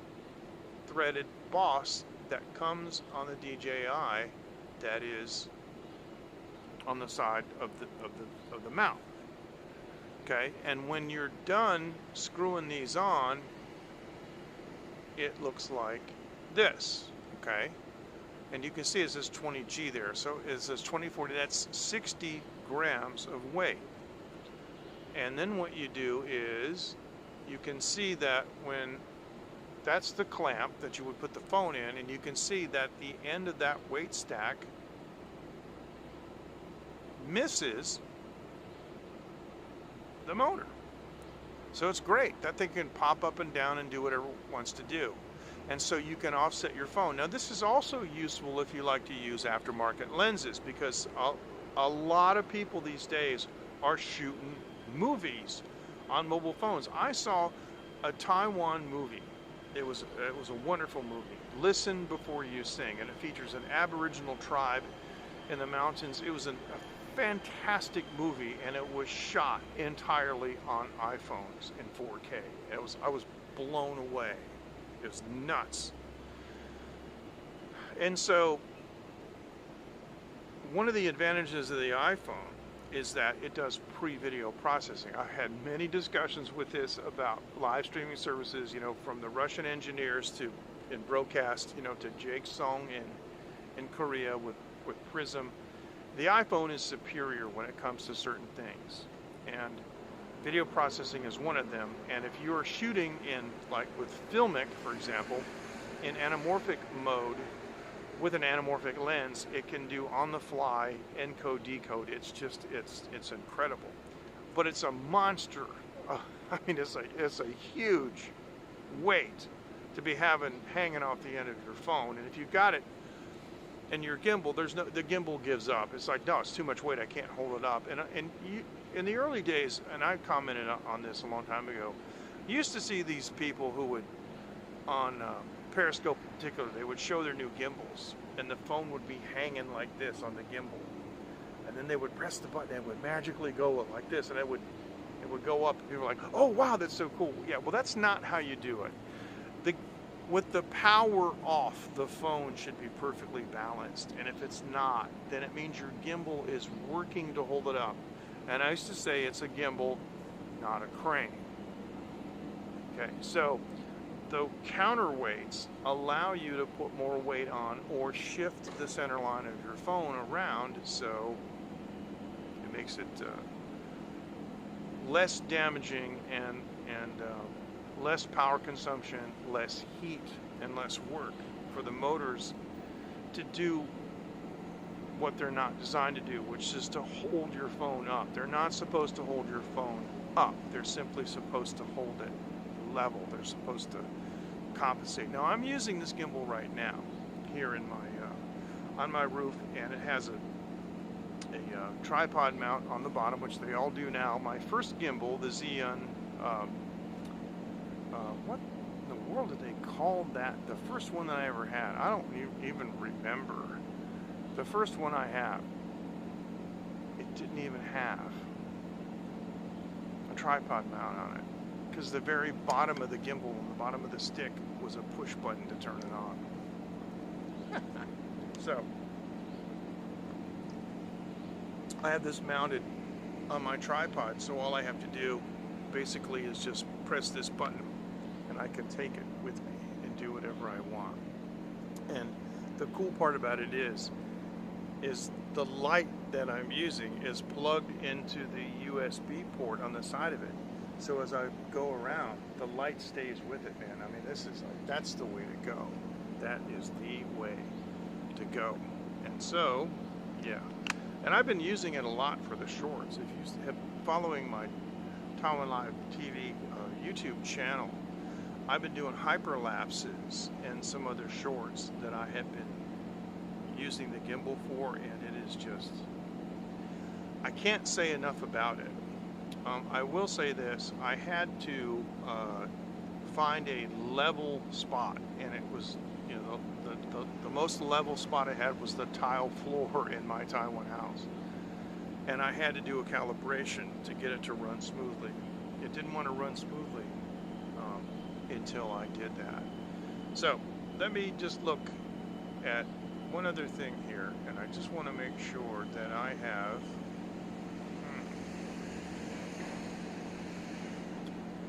threaded boss that comes on the DJI that is on the side of the mount. Okay, and when you're done screwing these on, it looks like this. Okay, and you can see it says 20G there, so it says 2040. That's 60 grams of weight. And then what you do is you can see that when that's the clamp that you would put the phone in, and you can see that the end of that weight stack misses the motor. So it's great. That thing can pop up and down and do whatever it wants to do. And so you can offset your phone. Now this is also useful if you like to use aftermarket lenses, because a lot of people these days are shooting movies on mobile phones. I saw a Taiwan movie. It was a wonderful movie. Listen Before You Sing, and it features an Aboriginal tribe in the mountains. It was a fantastic movie, and it was shot entirely on iPhones in 4K. I was blown away. It was nuts. And so one of the advantages of the iPhone is that it does pre-video processing. I had many discussions with this about live streaming services, you know, from the Russian engineers in broadcast, you know, to Jake Song in Korea with Prism. The iPhone is superior when it comes to certain things, and video processing is one of them. And if you're shooting in, like with Filmic, for example, in anamorphic mode, with an anamorphic lens, it can do on-the-fly encode decode. It's just it's incredible, but it's a monster. I mean, it's a huge weight to be hanging off the end of your phone. And if you got it and your gimbal, the gimbal gives up. It's like, no, it's too much weight. I can't hold it up. And you, in the early days, and I commented on this a long time ago, you used to see these people who would on Periscope in particular, they would show their new gimbals, and the phone would be hanging like this on the gimbal, and then they would press the button and it would magically go up like this, and it would go up, and people were like, oh wow, that's so cool. Yeah, well, that's not how you do it. With the power off, the phone should be perfectly balanced, and if it's not, then it means your gimbal is working to hold it up. And I used to say it's a gimbal, not a crane. Okay, so the counterweights allow you to put more weight on or shift the center line of your phone around, so it makes it less damaging and less power consumption, less heat, and less work for the motors to do what they're not designed to do, which is to hold your phone up. They're not supposed to hold your phone up. They're simply supposed to hold it level. They're supposed to compensate. Now I'm using this gimbal right now here in my on my roof, and it has a tripod mount on the bottom, which they all do now. My first gimbal, the Xeon, what in the world did they call that? The first one that I ever had, I don't even remember. The first one I have, it didn't even have a tripod mount on it, because the very bottom of the gimbal, on the bottom of the stick, was a push button to turn it on. So I have this mounted on my tripod, so all I have to do basically is just press this button, and I can take it with me and do whatever I want. And the cool part about it is the light that I'm using is plugged into the USB port on the side of it. So as I go around, the light stays with it, man. I mean, this is like, that's the way to go. That is the way to go. And so, yeah. And I've been using it a lot for the shorts. If you have following my Taiwan Live TV YouTube channel, I've been doing hyperlapses and some other shorts that I have been using the gimbal for, and it is just, I can't say enough about it. I will say this, I had to find a level spot, and it was, you know, the most level spot I had was the tile floor in my Taiwan house. And I had to do a calibration to get it to run smoothly. It didn't want to run smoothly until I did that. So let me just look at one other thing here, and I just want to make sure that I have,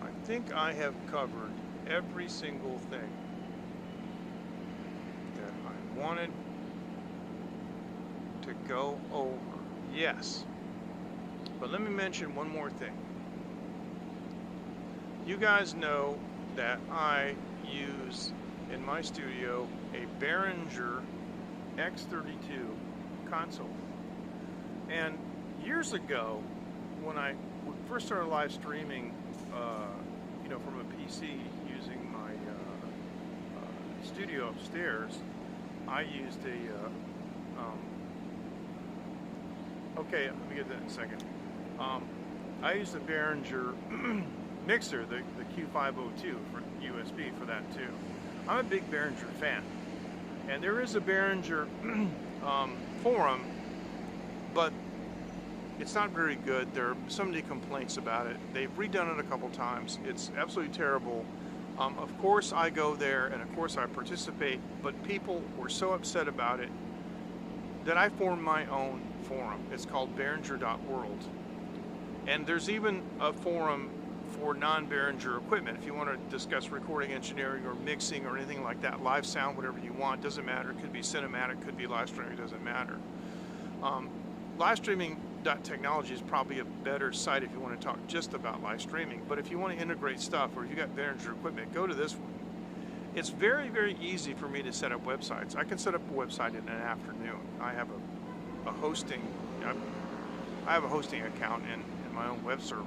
I think I have covered every single thing that I wanted to go over. Yes, but let me mention one more thing. You guys know that I use in my studio a Behringer X32 console. And years ago, when I first started live streaming, you know, from a PC using my studio upstairs, I used a, okay, let me get that in a second. I used a Behringer mixer, the Q502 for USB for that too. I'm a big Behringer fan. And there is a Behringer forum, but it's not very good. There are so many complaints about it. They've redone it a couple times. It's absolutely terrible. Of course I go there, and of course I participate, but people were so upset about it that I formed my own forum. It's called Behringer.world. And there's even a forum for non-Behringer equipment. If you want to discuss recording engineering or mixing or anything like that, live sound, whatever you want, doesn't matter. It could be cinematic, could be live streaming, doesn't matter. Livestreaming.technology is probably a better site if you want to talk just about live streaming. But if you want to integrate stuff, or if you got Behringer equipment, go to this one. It's very, very easy for me to set up websites. I can set up a website in an afternoon. I have a hosting, I have a hosting account in my own web server.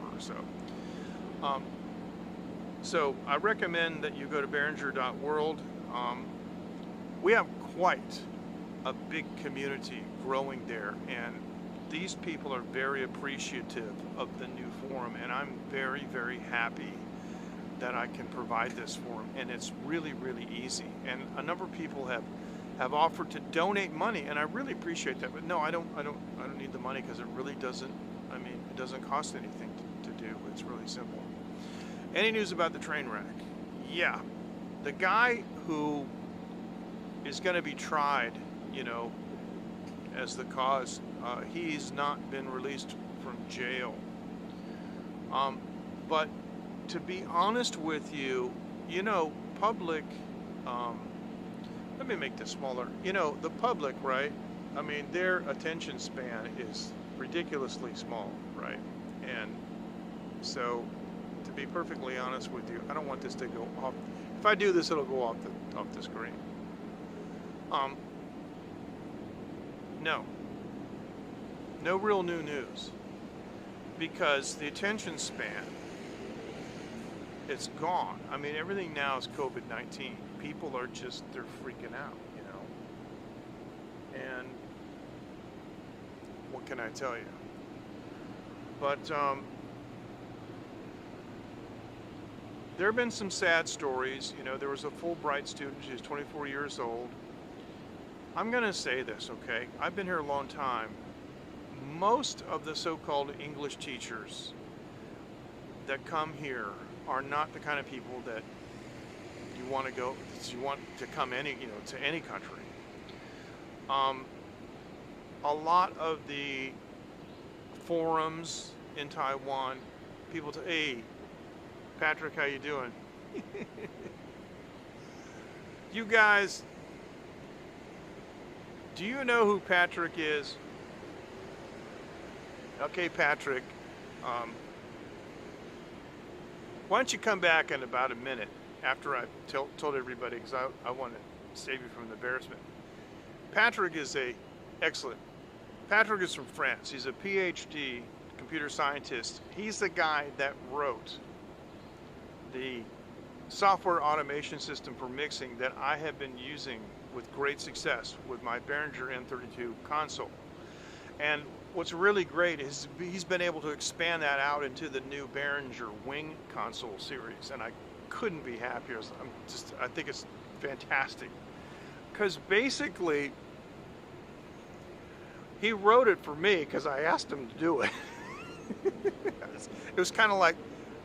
So I recommend that you go to Behringer.world. We have quite a big community growing there, and these people are very appreciative of the new forum, and I'm very, very happy that I can provide this for them, and it's really, really easy. And a number of people have offered to donate money, and I really appreciate that. But no, I don't need the money, because it really doesn't. I mean, it doesn't cost anything to do. It's really simple. Any news about the train wreck? Yeah, the guy who is going to be tried, you know, as the cause, he's not been released from jail. But to be honest with you, you know, public, let me make this smaller. You know, the public, right? I mean, their attention span is ridiculously small, right? And so, to be perfectly honest with you, I don't want this to go off. If I do this, it'll go off the screen. No real new news, because the attention span, it's gone. I mean, everything now is COVID-19. People are just, they're freaking out, you know. And what can I tell you? But there have been some sad stories. You know, there was a Fulbright student. She was 24 years old. I'm going to say this, okay? I've been here a long time. Most of the so-called English teachers that come here are not the kind of people that you want to go, you want to come to any country. A lot of the forums in Taiwan, people say, hey, Patrick, how you doing? You guys, do you know who Patrick is? Okay, Patrick, why don't you come back in about a minute after I told everybody, because I want to save you from the embarrassment. Patrick is excellent. Patrick is from France. He's a PhD computer scientist. He's the guy that wrote the software automation system for mixing that I have been using with great success with my Behringer N32 console. And what's really great is he's been able to expand that out into the new Behringer Wing console series, and I couldn't be happier. I think it's fantastic, because basically he wrote it for me because I asked him to do it. It was kind of like,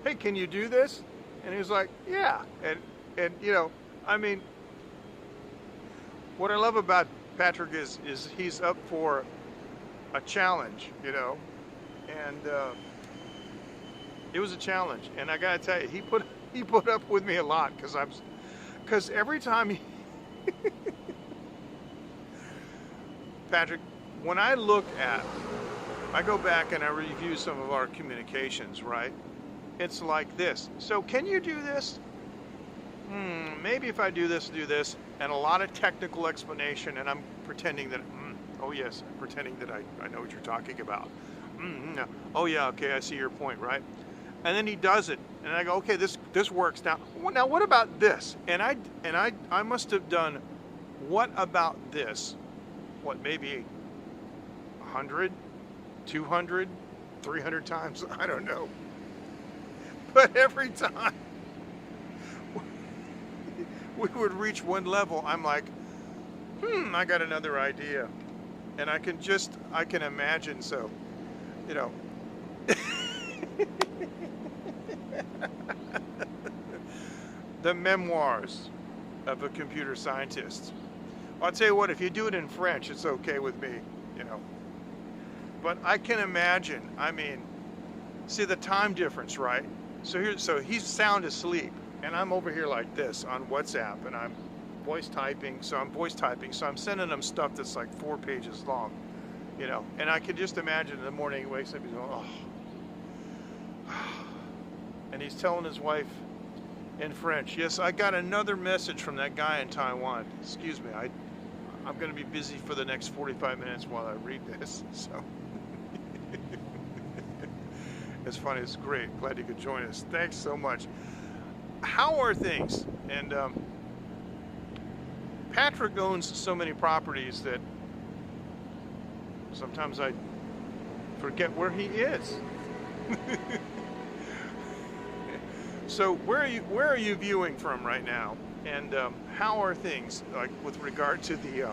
hey, can you do this? And he was like, yeah. And you know, I mean, what I love about Patrick is he's up for a challenge, you know, and it was a challenge, and I gotta tell you, he put up with me a lot, because every time he Patrick, when I go back and I review some of our communications, right? It's like this. So can you do this? Maybe if I do this, and a lot of technical explanation, and I'm pretending that, oh yes, pretending that I know what you're talking about. No. Oh yeah, okay, I see your point, right? And then he does it, and I go, okay, this works. Now what about this? And I must have done, what about this? What, maybe 100, 200, 300 times? I don't know. But every time we would reach one level, I'm like, I got another idea. And I can imagine, so, you know. The memoirs of a computer scientist. I'll tell you what, if you do it in French, it's okay with me, you know. But I can imagine, I mean, see the time difference, right? So he's sound asleep, and I'm over here like this on WhatsApp, and I'm voice typing, so I'm sending him stuff that's like 4 pages long, you know, and I can just imagine in the morning he wakes up, he's going, oh. And he's telling his wife in French, yes, I got another message from that guy in Taiwan. Excuse me, I'm going to be busy for the next 45 minutes while I read this, so. It's funny, it's great. Glad you could join us. Thanks so much. How are things? And Patrick owns so many properties that sometimes I forget where he is. So where are you viewing from right now? And how are things with regard to the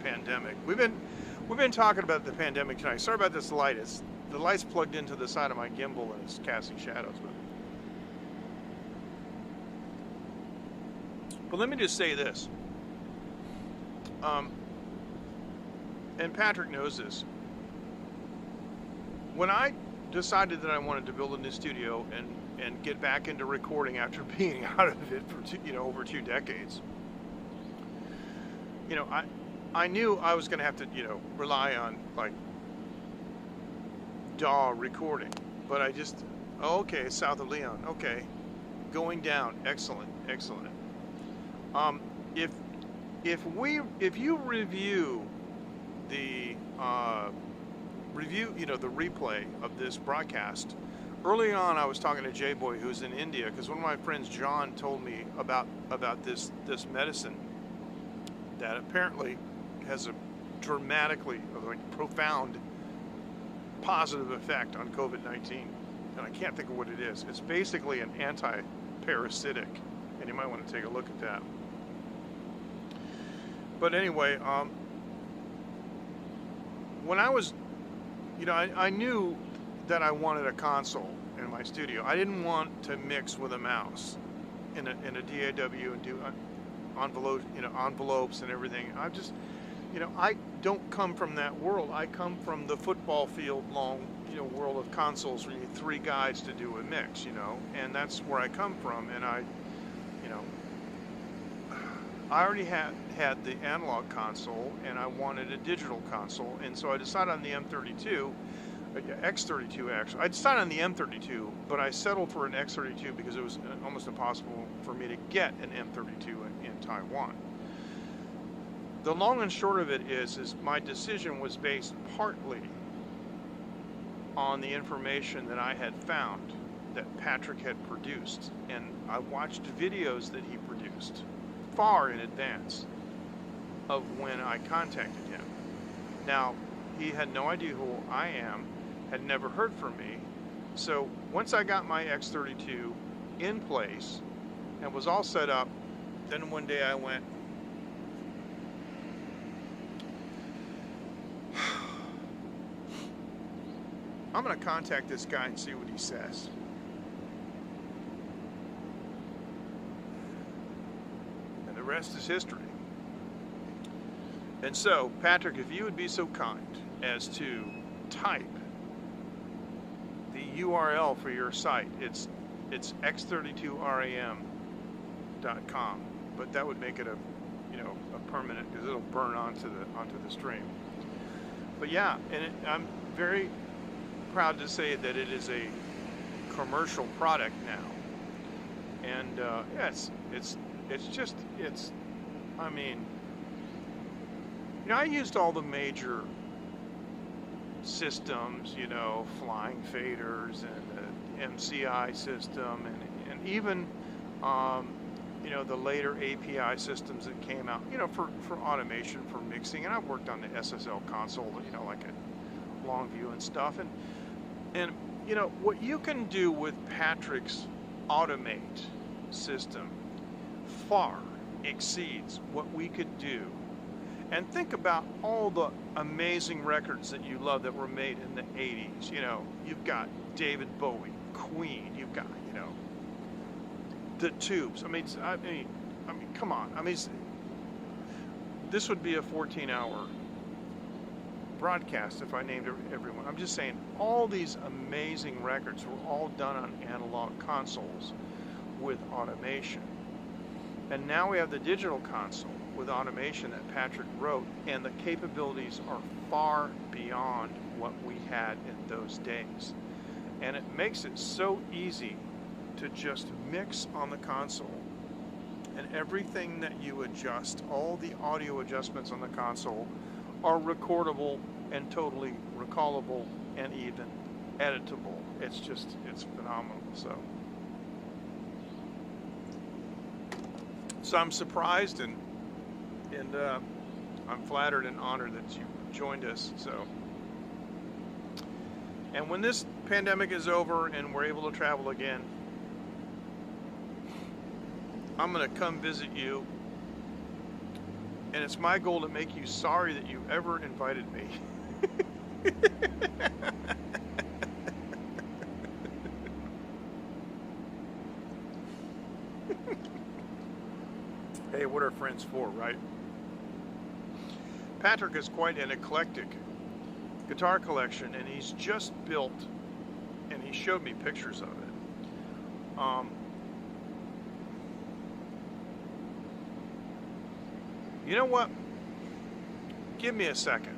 pandemic? We've been talking about the pandemic tonight. Sorry about this light. The light's plugged into the side of my gimbal and it's casting shadows. But let me just say this. And Patrick knows this. When I decided that I wanted to build a new studio and get back into recording after being out of it for over 2 decades, you know, I knew I was going to have to, you know, rely on like DAW recording, but I just, okay, south of Leon, okay, going down, excellent. If you review the the replay of this broadcast, early on I was talking to J-Boy, who's in India, because one of my friends, John, told me about this medicine that apparently has a dramatically, profound positive effect on COVID-19, and I can't think of what it is. It's basically an anti-parasitic, and you might want to take a look at that. But anyway, when I was, I knew that I wanted a console in my studio. I didn't want to mix with a mouse in a DAW and do envelopes and everything. I just, I don't come from that world. I come from the football field long, world of consoles where you need 3 guys to do a mix, and that's where I come from. And I already had the analog console, and I wanted a digital console, and so I decided on the M32, X32 actually. I decided on the M32, but I settled for an X32 because it was almost impossible for me to get an M32 in Taiwan. The long and short of it is my decision was based partly on the information that I had found that Patrick had produced, and I watched videos that he produced far in advance of when I contacted him. Now, he had no idea who I am, had never heard from me. So once I got my X32 in place and was all set up, then one day I went, I'm going to contact this guy and see what he says. And the rest is history. And so, Patrick, if you would be so kind as to type the URL for your site, it's x32ram.com, but that would make it a permanent, because it'll burn onto the stream. But yeah, and I'm very proud to say that it is a commercial product now, and I mean, I used all the major systems, flying faders and the MCI system, and even the later API systems that came out, for automation, for mixing. And I've worked on the SSL console, like at Longview and stuff. And what you can do with Patrick's Automate system far exceeds what we could do. And think about all the amazing records that you love that were made in the 80s. You've got David Bowie, Queen, you've got, the Tubes. I mean, come on. I mean, this would be a 14-hour broadcast if I named everyone. I'm just saying, all these amazing records were all done on analog consoles with automation. And now we have the digital console with automation that Patrick wrote, and the capabilities are far beyond what we had in those days. And it makes it so easy to just mix on the console, and everything that you adjust, all the audio adjustments on the console, are recordable and totally recallable and even editable. It's phenomenal. So I'm surprised and I'm flattered and honored that you joined us. So, and when this pandemic is over and we're able to travel again, I'm going to come visit you, and it's my goal to make you sorry that you ever invited me. Hey, what are friends for, right? Patrick is quite an eclectic guitar collection, and he's just built, and he showed me pictures of it. You know what? Give me a second.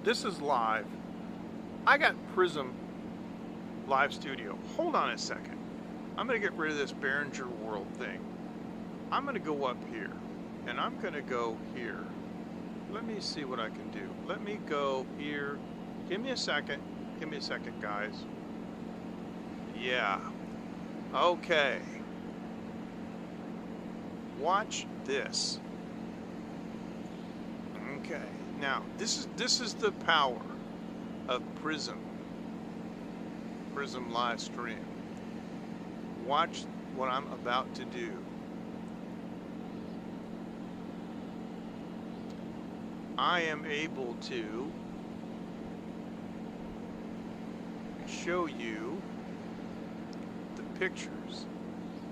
This is live. I got Prism Live Studio. Hold on a second. I'm going to get rid of this Behringer World thing. I'm going to go up here, and I'm going to go here. Let me see what I can do. Let me go here. Give me a second. Give me a second, guys. Yeah. Okay. Watch this. Okay. Now, this is the power of Prism live stream. Watch what I'm about to do. I am able to show you the pictures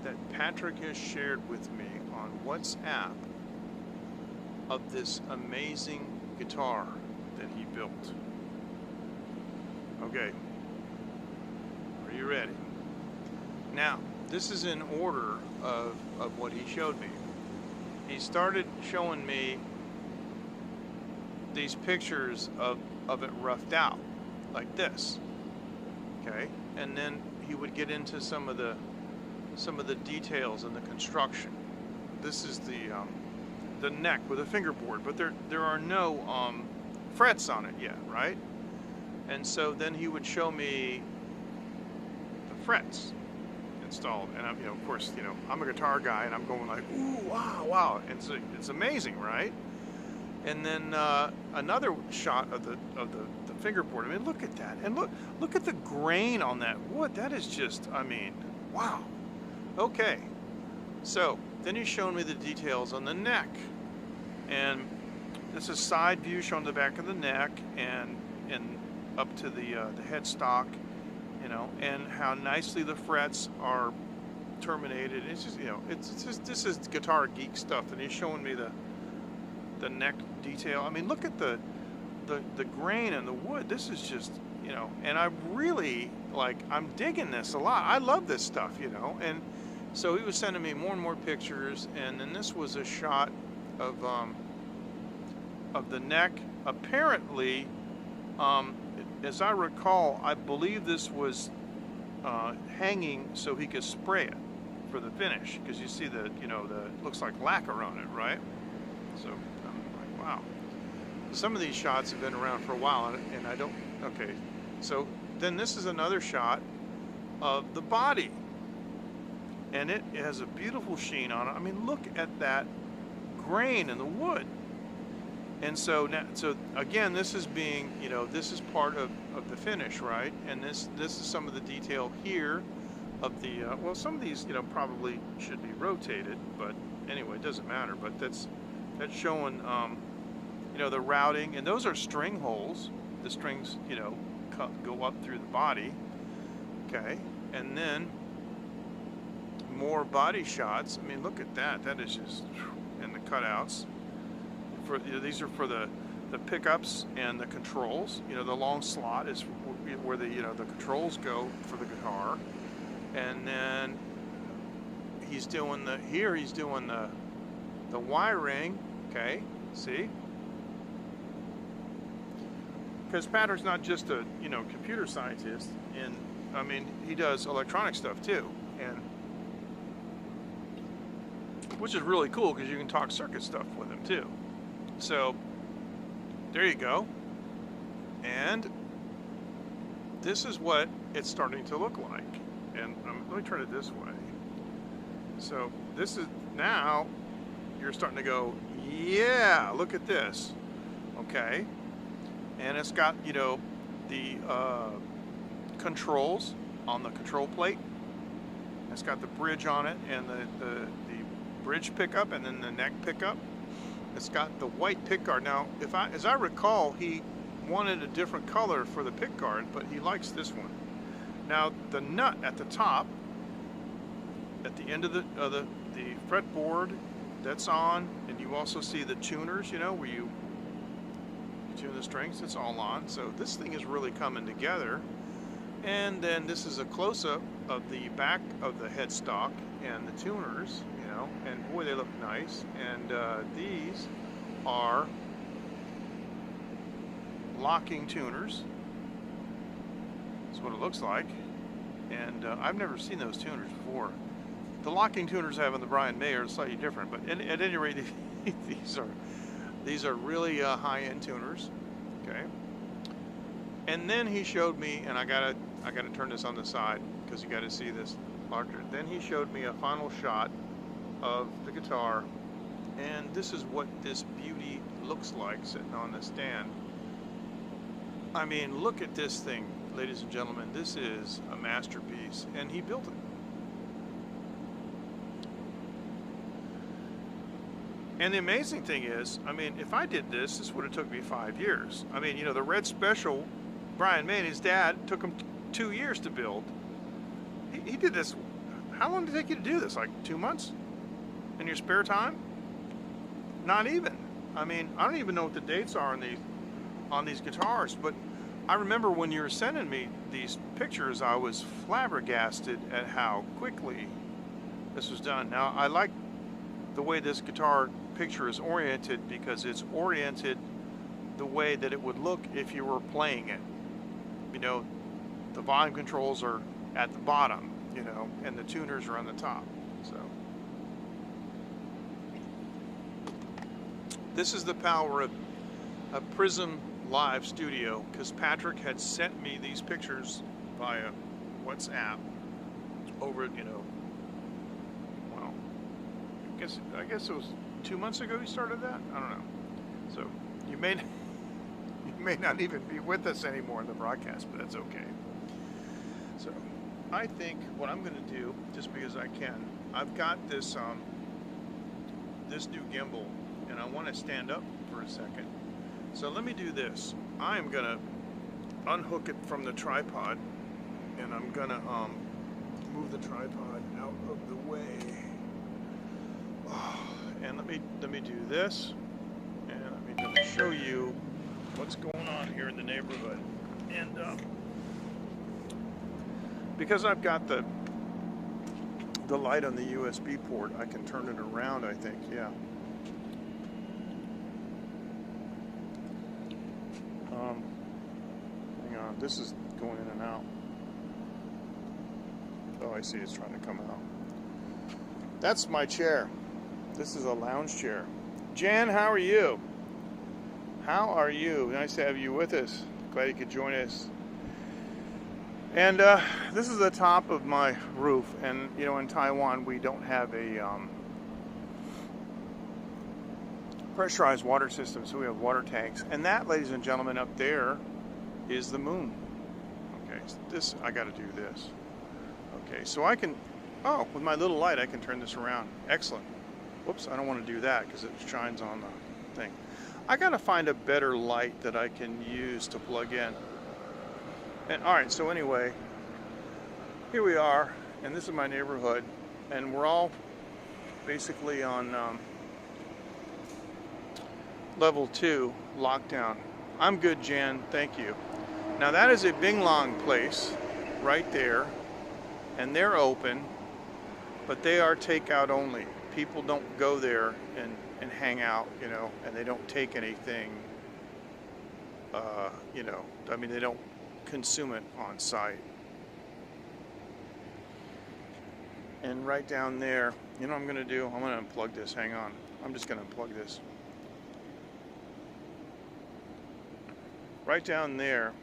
that Patrick has shared with me on WhatsApp of this amazing guitar that he built. Okay, are you ready? Now, this is in order of what he showed me. He started showing me these pictures of it roughed out, like this. Okay, and then he would get into some of the details in the construction. This is the neck with a fingerboard, but there are no frets on it yet, right? And so then he would show me the frets installed, and I'm, of course, I'm a guitar guy, and I'm going like, ooh, wow, wow, and it's amazing, right? And then another shot of the fingerboard. I mean, look at that, and look at the grain on that wood. That is just, I mean, wow. Okay, so then he's showing me the details on the neck, and this is side view showing the back of the neck and up to the headstock, and how nicely the frets are terminated. It's just, this is guitar geek stuff, and he's showing me the neck detail. I mean, look at the grain and the wood. This is just, and I really, I'm digging this a lot. I love this stuff, and so he was sending me more and more pictures, and then this was a shot of the neck. Apparently, as I recall, I believe this was hanging so he could spray it for the finish, because you see the looks like lacquer on it, right? So I'm like, wow. Some of these shots have been around for a while, and I don't. Okay, so then this is another shot of the body, and it has a beautiful sheen on it. I mean, look at that grain in the wood. And so now, so again, this is being, this is part of the finish, right? And this is some of the detail here of the, well, some of these, probably should be rotated, but anyway, it doesn't matter. But that's showing, the routing, and those are string holes. The strings, go up through the body, okay? And then more body shots. I mean, look at that. That is just, and the cutouts. These are for the pickups and the controls. The long slot is where the the controls go for the guitar, and then he's doing the wiring. Okay, see, because Patrick's not just a computer scientist, and I mean he does electronic stuff too, and which is really cool because you can talk circuit stuff with him too. So there you go, and this is what it's starting to look like. And let me turn it this way. So this is, now you're starting to go, yeah, look at this. Okay, and it's got the controls on the control plate. It's got the bridge on it, and the bridge pickup, and then the neck pickup. It's got the white pickguard. Now, as I recall, he wanted a different color for the pickguard, but he likes this one. Now, the nut at the top, at the end of the fretboard, that's on, and you also see the tuners, where you tune the strings. It's all on. So this thing is really coming together. And then this is a close-up of the back of the headstock and the tuners. And boy, they look nice. And these are locking tuners. That's what it looks like. And I've never seen those tuners before. The locking tuners I have on the Brian May are slightly different, but at any rate, these are really high-end tuners. Okay. And then he showed me, and I gotta turn this on the side because you got to see this larger. Then he showed me a final shot of the guitar, and this is what this beauty looks like sitting on the stand. I mean, look at this thing, ladies and gentlemen. This is a masterpiece, and he built it. And the amazing thing is, I mean, if I did this would have took me 5 years. I mean, the Red Special, Brian May and his dad, took him 2 years to build. He did this. How long did it take you to do this? Like 2 months? In your spare time? Not even. I mean, I don't even know what the dates are on these guitars, but I remember when you were sending me these pictures, I was flabbergasted at how quickly this was done. Now, I like the way this guitar picture is oriented because it's oriented the way that it would look if you were playing it. The volume controls are at the bottom, and the tuners are on the top. So this is the power of prism live studio because Patrick had sent me these pictures via WhatsApp over, well, I guess it was 2 months ago he started that. I don't know. So you may not even be with us anymore in the broadcast, but that's okay. So I think what I'm going to do, just because I can, I've got this this new gimbal, and I want to stand up for a second. So let me do this. I'm going to unhook it from the tripod, and I'm going to move the tripod out of the way. Oh, and let me do this, and let me show you what's going on here in the neighborhood. And because I've got the light on the USB port, I can turn it around, I think, yeah. Hang on, this is going in and out. Oh, I see, it's trying to come out. That's my chair. This is a lounge chair. Jan, how are you? How are you? Nice to have you with us. Glad you could join us. And this is the top of my roof, and in Taiwan we don't have a pressurized water system, so we have water tanks. And that, ladies and gentlemen, up there is the moon. Okay, so this, I got to do this. Okay, so I can, with my little light I can turn this around. Excellent. Whoops, I don't want to do that because it shines on the thing. I got to find a better light that I can use to plug in. And alright, so anyway, here we are, and this is my neighborhood, and we're all basically on level 2 lockdown. I'm good, Jan, thank you. Now that is a Binglong place right there, and they're open, but they are takeout only. People don't go there and hang out, and they don't take anything, I mean, they don't consume it on site. And right down there, what I'm going to do? I'm going to unplug this. Hang on. I'm just going to unplug this. Right down there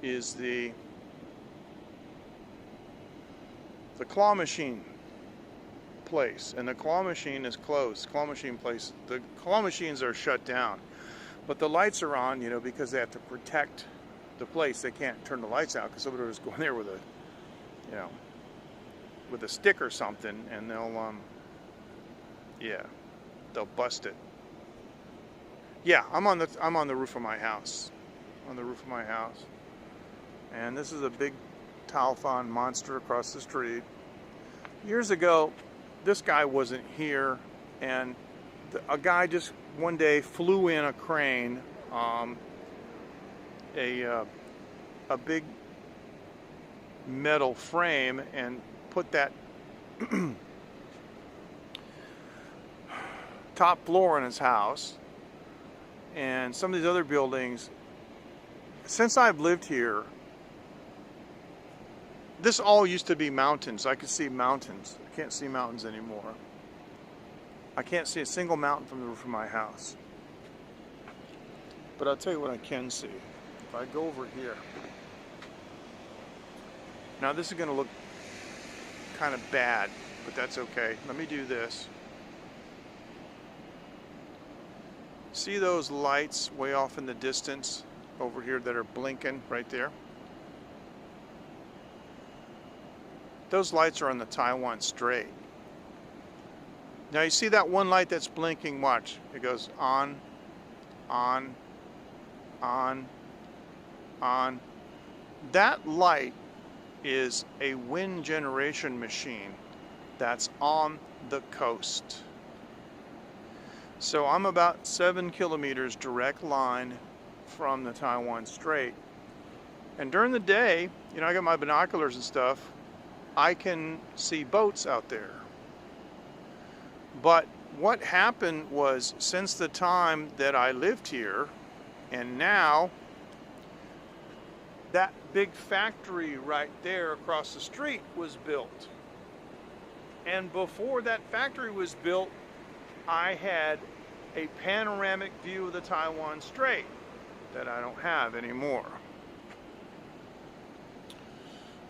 is the claw machine place, and the claw machine is closed. Claw machine place. The claw machines are shut down. But the lights are on, because they have to protect the place. They can't turn the lights out because somebody was going there with a, with a stick or something, and they'll, they'll bust it. Yeah, I'm on the roof of my house, and this is a big Taofan monster across the street. Years ago, this guy wasn't here, and a guy just one day flew in a crane, a big metal frame, and put that top floor in his house. And some of these other buildings, since I've lived here, this all used to be mountains. I could see mountains. I can't see mountains anymore. I can't see a single mountain from the roof of my house. But I'll tell you what I can see. If I go over here. Now this is going to look kind of bad, but that's okay. Let me do this. See those lights way off in the distance over here that are blinking right there? Those lights are on the Taiwan Strait. Now you see that one light that's blinking, watch. It goes on, on, on, on. That light is a wind generation machine that's on the coast. So I'm about 7 kilometers direct line from the Taiwan Strait. And during the day, I got my binoculars and stuff, I can see boats out there. But what happened was, since the time that I lived here, and now, that big factory right there across the street was built. And before that factory was built, I had a panoramic view of the Taiwan Strait that I don't have anymore.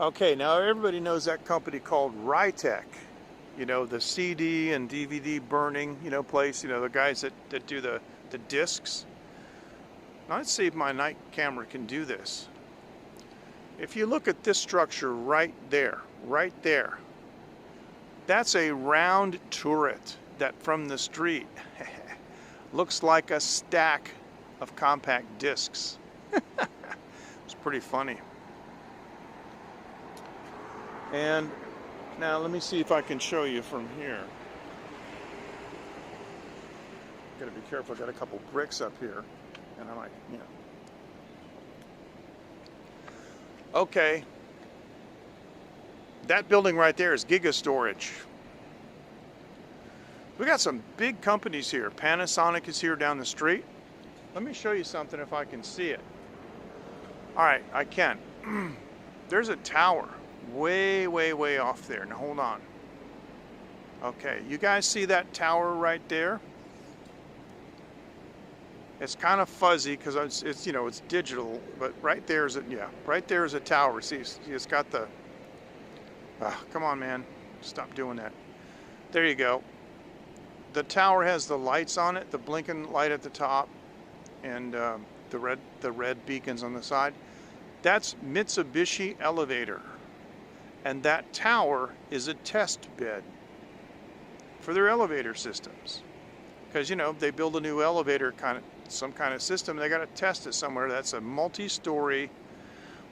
Okay, now everybody knows that company called Rytech. You know, the CD and DVD burning, you know, place, you know, the guys that do the discs. Now let's see if my night camera can do this. If you look at this structure right there, that's a round turret that from the street looks like a stack of compact discs. It's pretty funny. And now let me see if I can show you from here. Gotta be careful, I got a couple bricks up here, and I might, you know. Okay, that building right there is Giga Storage. We got some big companies here. Panasonic is here down the street. Let me show you something if I can see it. All right, I can. There's a tower way off there. Now hold on. Okay, you guys see that tower right there? It's kind of fuzzy because it's you know, it's digital, but right there is right there is a tower. See, it's got the come on, man, stop doing that. There you go. The tower has the lights on it, the blinking light at the top, and the red beacons on the side. That's Mitsubishi Elevator, and that tower is a test bed for their elevator systems. Because, you know, they build a new elevator some kind of system, they got to test it somewhere. That's a multi-story,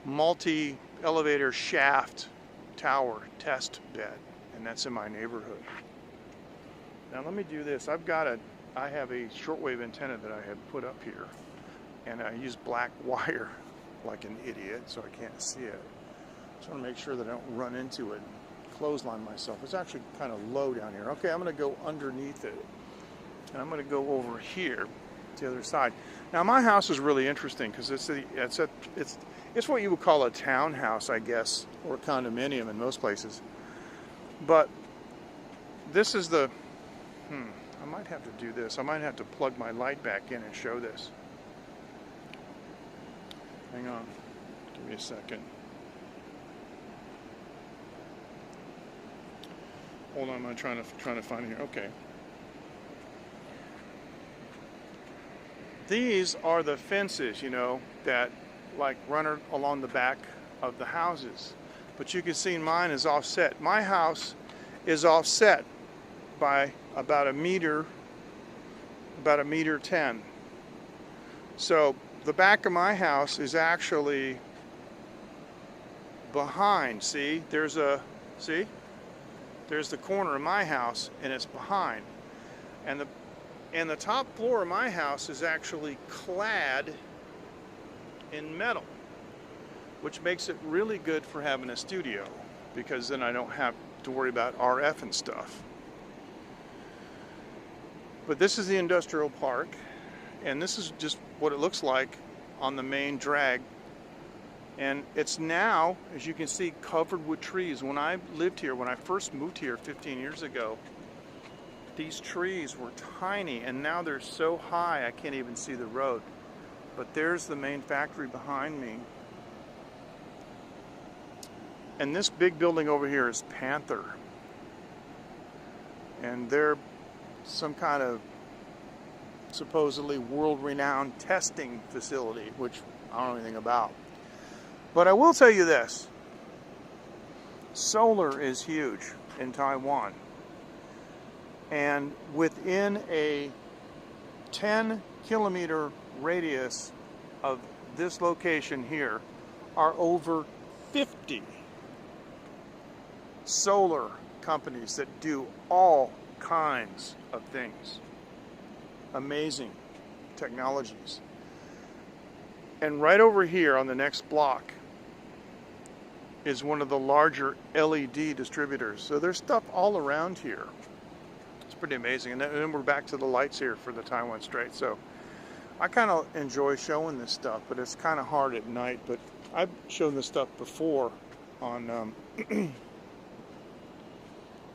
multi-elevator shaft tower test bed, and that's in my neighborhood. Now let me do this. I have a shortwave antenna that I have put up here, and I use black wire like an idiot, so I can't see it. Just want to make sure that I don't run into it and clothesline myself. It's actually kind of low down here. Okay, I'm going to go underneath it, and I'm going to go over here to the other side. Now my house is really interesting because it's what you would call a townhouse, I guess, or a condominium in most places. But this is the I might have to do this. I might have to plug my light back in and show this. Hang on. Give me a second. Hold on, I'm trying to find it here. Okay. These are the fences, you know, that like run along the back of the houses. But you can see mine is offset. My house is offset by about a meter 10. So the back of my house is actually behind. See, there's the corner of my house, and it's behind. And the top floor of my house is actually clad in metal, which makes it really good for having a studio, because then I don't have to worry about RF and stuff. But this is the industrial park, and this is just what it looks like on the main drag. And it's now, as you can see, covered with trees. When I lived here, when I first moved here 15 years ago, these trees were tiny, and now they're so high I can't even see the road. But there's the main factory behind me. And this big building over here is Panther. And they're some kind of supposedly world-renowned testing facility, which I don't know anything about. But I will tell you this. Solar is huge in Taiwan. And within a 10-kilometer radius of this location here are over 50 solar companies that do all kinds of things. Amazing technologies. And right over here on the next block is one of the larger LED distributors. So there's stuff all around here. It's pretty amazing. And then we're back to the lights here for the Taiwan Strait. So I kind of enjoy showing this stuff, but it's kind of hard at night. But I've shown this stuff before on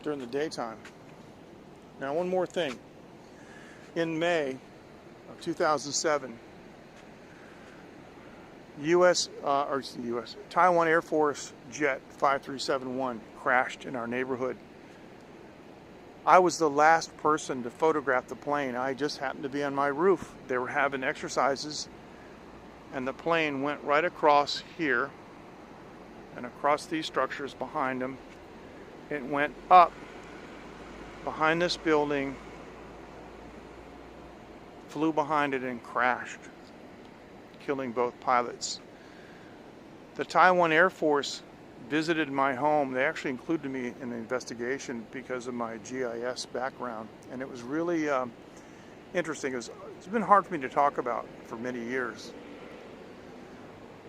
during the daytime. Now, one more thing. in May of 2007, Taiwan Air Force Jet 5371 crashed in our neighborhood. I was the last person to photograph the plane. I just happened to be on my roof. They were having exercises, and the plane went right across here and across these structures behind them. It went up behind this building, flew behind it, and crashed, killing both pilots. The Taiwan Air Force visited my home. They actually included me in the investigation because of my GIS background, and it was really interesting. It's been hard for me to talk about for many years,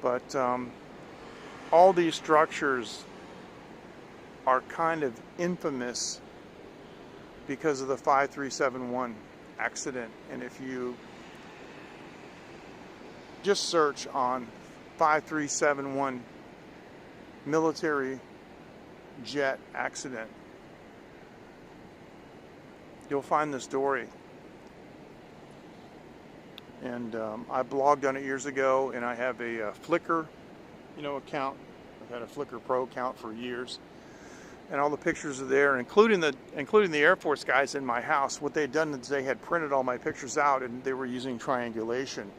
but all these structures are kind of infamous because of the 5371 accident. And if you just search on 5371 military jet accident, you'll find the story. And I blogged on it years ago, and I have a Flickr, account. I've had a Flickr Pro account for years, and all the pictures are there, including the Air Force guys in my house. What they'd done is they had printed all my pictures out, and they were using triangulation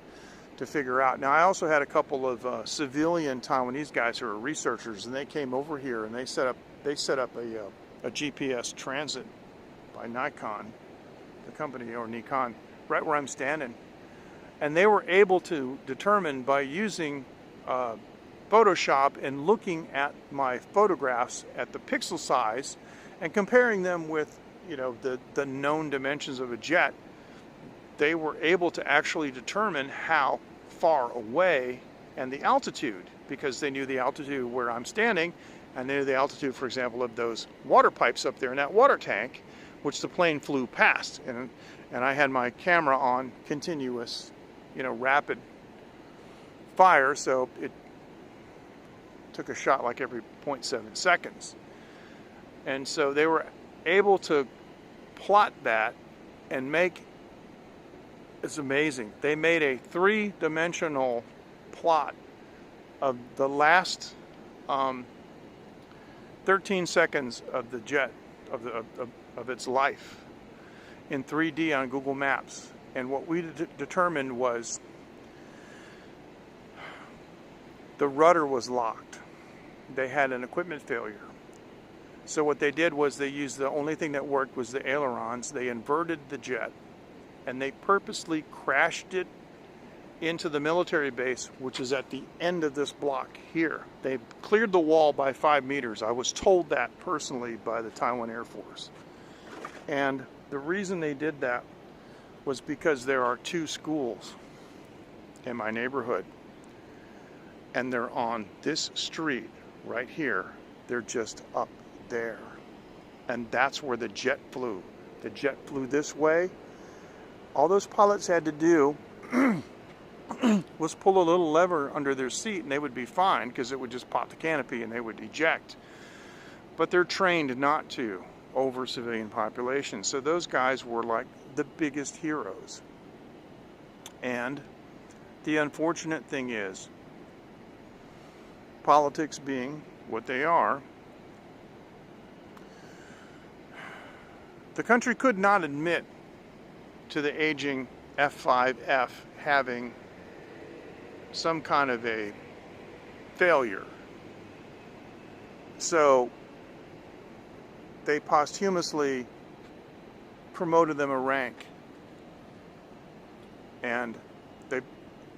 to figure out. Now, I also had a couple of civilian Taiwanese guys who are researchers, and they came over here and they set up a GPS transit by Nikon, the company, or Nikon, right where I'm standing. And they were able to determine by using Photoshop and looking at my photographs at the pixel size and comparing them with, the known dimensions of a jet, they were able to actually determine how far away and the altitude, because they knew the altitude where I'm standing, and they knew the altitude, for example, of those water pipes up there in that water tank, which the plane flew past. And I had my camera on continuous, rapid fire, so it took a shot like every 0.7 seconds. And so they were able to plot that and make, it's amazing, they made a 3-dimensional plot of the last 13 seconds of the jet, of its life, in 3D on Google Maps. And what we determined was the rudder was locked. They had an equipment failure. So what they did was they used, the only thing that worked was the ailerons. They inverted the jet, and they purposely crashed it into the military base, which is at the end of this block here. They cleared the wall by 5 meters. I was told that personally by the Taiwan Air Force. And the reason they did that was because there are 2 schools in my neighborhood, and they're on this street right here. They're just up there, and that's where the jet flew. The jet flew this way. All those pilots had to do was pull a little lever under their seat, and they would be fine, because it would just pop the canopy and they would eject. But they're trained not to over civilian population. So those guys were like the biggest heroes. And the unfortunate thing is, politics being what they are, the country could not admit to the aging F5F having some kind of a failure. So they posthumously promoted them a rank, and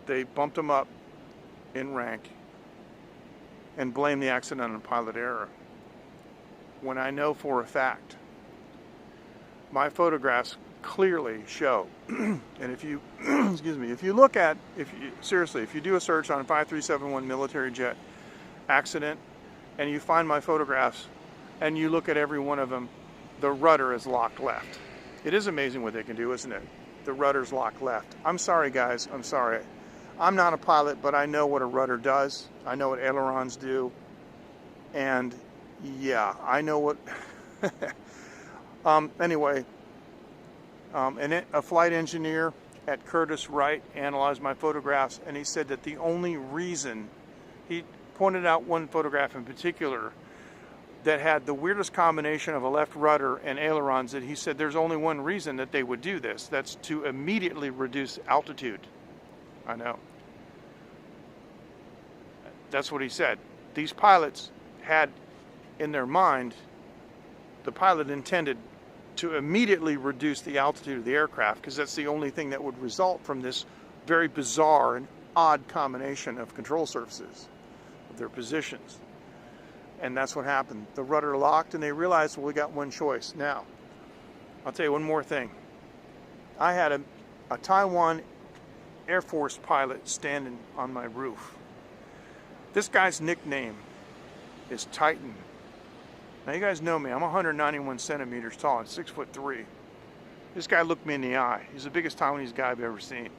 they bumped them up in rank and blamed the accident on pilot error, when I know for a fact my photographs clearly show, and if you excuse me, if you look at, if you do a search on 5371 military jet accident and you find my photographs and you look at every one of them, the rudder is locked left. It is amazing what they can do, isn't it? The rudder's locked left. I'm sorry, guys, I'm sorry. I'm not a pilot, but I know what a rudder does. I know what ailerons do. And yeah, I know what... anyway, A flight engineer at Curtiss Wright analyzed my photographs, and he said that the only reason, he pointed out one photograph in particular that had the weirdest combination of a left rudder and ailerons, that he said there's only one reason that they would do this. That's to immediately reduce altitude. I know. That's what he said. These pilots had in their mind, the pilot intended to immediately reduce the altitude of the aircraft, because that's the only thing that would result from this very bizarre and odd combination of control surfaces, of their positions. And that's what happened. The rudder locked, and they realized, well, we got one choice. Now, I'll tell you one more thing. I had a Taiwan Air Force pilot standing on my roof. This guy's nickname is Titan. Now, you guys know me. I'm 191 centimeters tall and 6'3". This guy looked me in the eye. He's the biggest Taiwanese guy I've ever seen.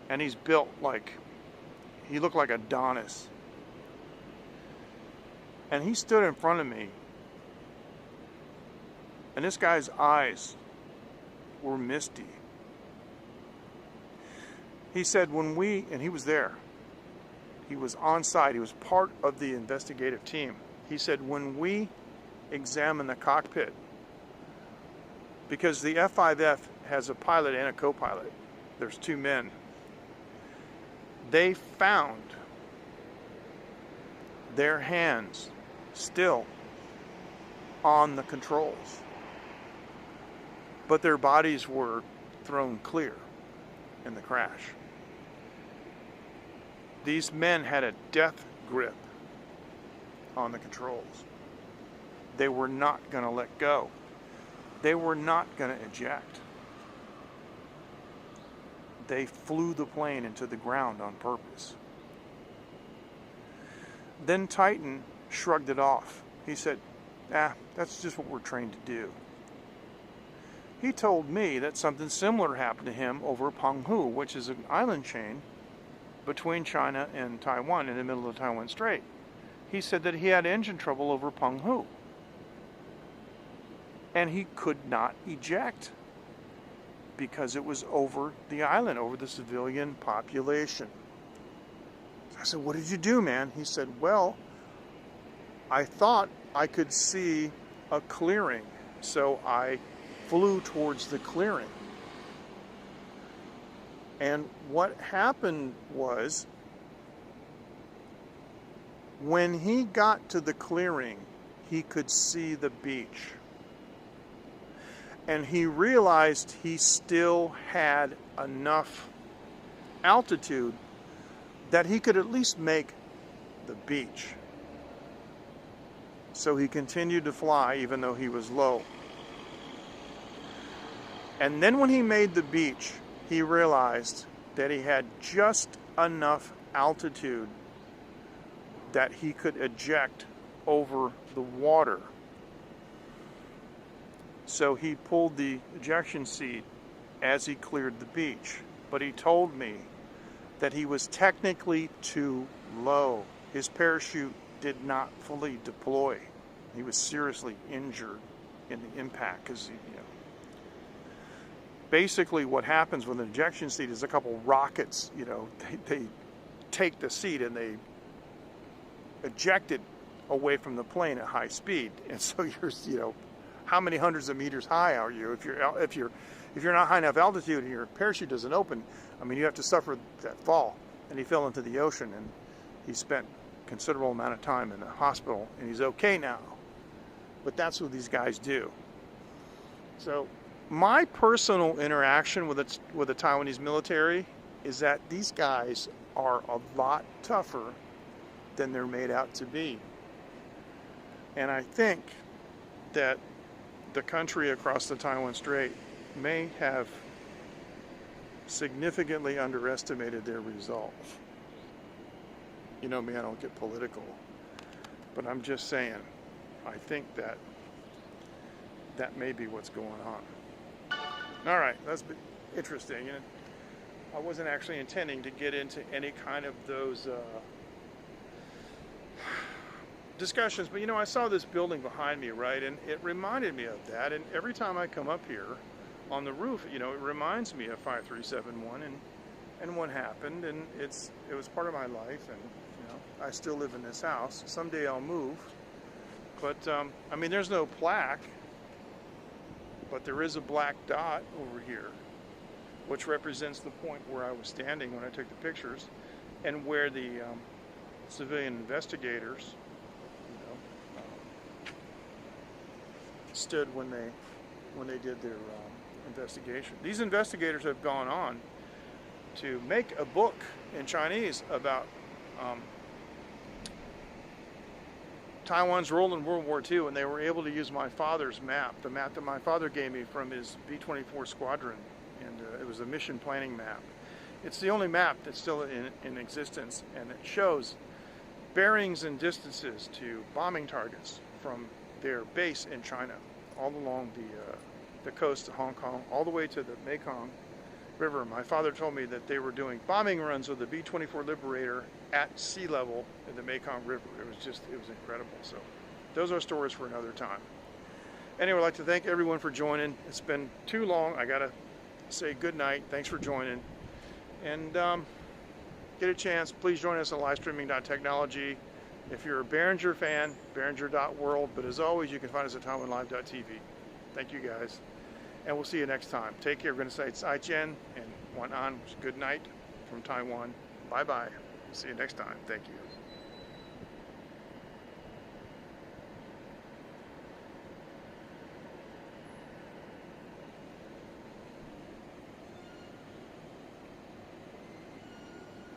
And he's built like, he looked like Adonis. And he stood in front of me. And this guy's eyes were misty. He said and he was there. He was on site. He was part of the investigative team. He said, when we examined the cockpit, because the F5F has a pilot and a co-pilot, there's two men, they found their hands still on the controls, but their bodies were thrown clear in the crash. These men had a death grip on the controls. They were not going to let go. They were not going to eject. They flew the plane into the ground on purpose. Then Titan shrugged it off. He said, that's just what we're trained to do. He told me that something similar happened to him over Penghu, which is an island chain between China and Taiwan in the middle of the Taiwan Strait. He said that he had engine trouble over Penghu, and he could not eject because it was over the island, over the civilian population. I said, what did you do, man? He said, well, I thought I could see a clearing, so I flew towards the clearing. And what happened was, when he got to the clearing, he could see the beach. And he realized he still had enough altitude that he could at least make the beach. So he continued to fly even though he was low. And then when he made the beach, he realized that he had just enough altitude that he could eject over the water. So he pulled the ejection seat as he cleared the beach. But he told me that he was technically too low. His parachute did not fully deploy. He was seriously injured in the impact because, basically what happens with an ejection seat is a couple rockets, they take the seat and they eject it away from the plane at high speed. And so you're, how many hundreds of meters high are you? If you're not high enough altitude and your parachute doesn't open, you have to suffer that fall. And he fell into the ocean, and he spent a considerable amount of time in the hospital, and he's okay now. But that's what these guys do. So my personal interaction with the Taiwanese military is that these guys are a lot tougher than they're made out to be. And I think that the country across the Taiwan Strait may have significantly underestimated their resolve. You know me, I don't get political, but I'm just saying, I think that may be what's going on. All right, that's interesting. And I wasn't actually intending to get into any kind of those discussions, but I saw this building behind me, right? And it reminded me of that. And every time I come up here, on the roof, you know, it reminds me of 5371 and what happened, and it was part of my life, and you know, I still live in this house. Someday I'll move, but I mean, there's no plaque, but there is a black dot over here, which represents the point where I was standing when I took the pictures, and where the civilian investigators, you know, stood when they did their investigation. These investigators have gone on to make a book in Chinese about Taiwan's role in World War II, and they were able to use my father's map, the map that my father gave me from his B-24 squadron, and it was a mission planning map. It's the only map that's still in existence, and it shows bearings and distances to bombing targets from their base in China, all along the coast of Hong Kong, all the way to the Mekong River. My father told me that they were doing bombing runs with the B-24 Liberator at sea level in the Mekong River. It was incredible. So those are stories for another time. Anyway, I'd like to thank everyone for joining. It's been too long. I gotta say good night. Thanks for joining. And get a chance, please join us on livestreaming.technology. If you're a Behringer fan, Behringer.world. But as always, you can find us at TaiwanLive.tv. Thank you guys. And we'll see you next time. Take care. We're going to say it's Ai-Chen and Wan An, which is good night from Taiwan. Bye-bye. See you next time. Thank you.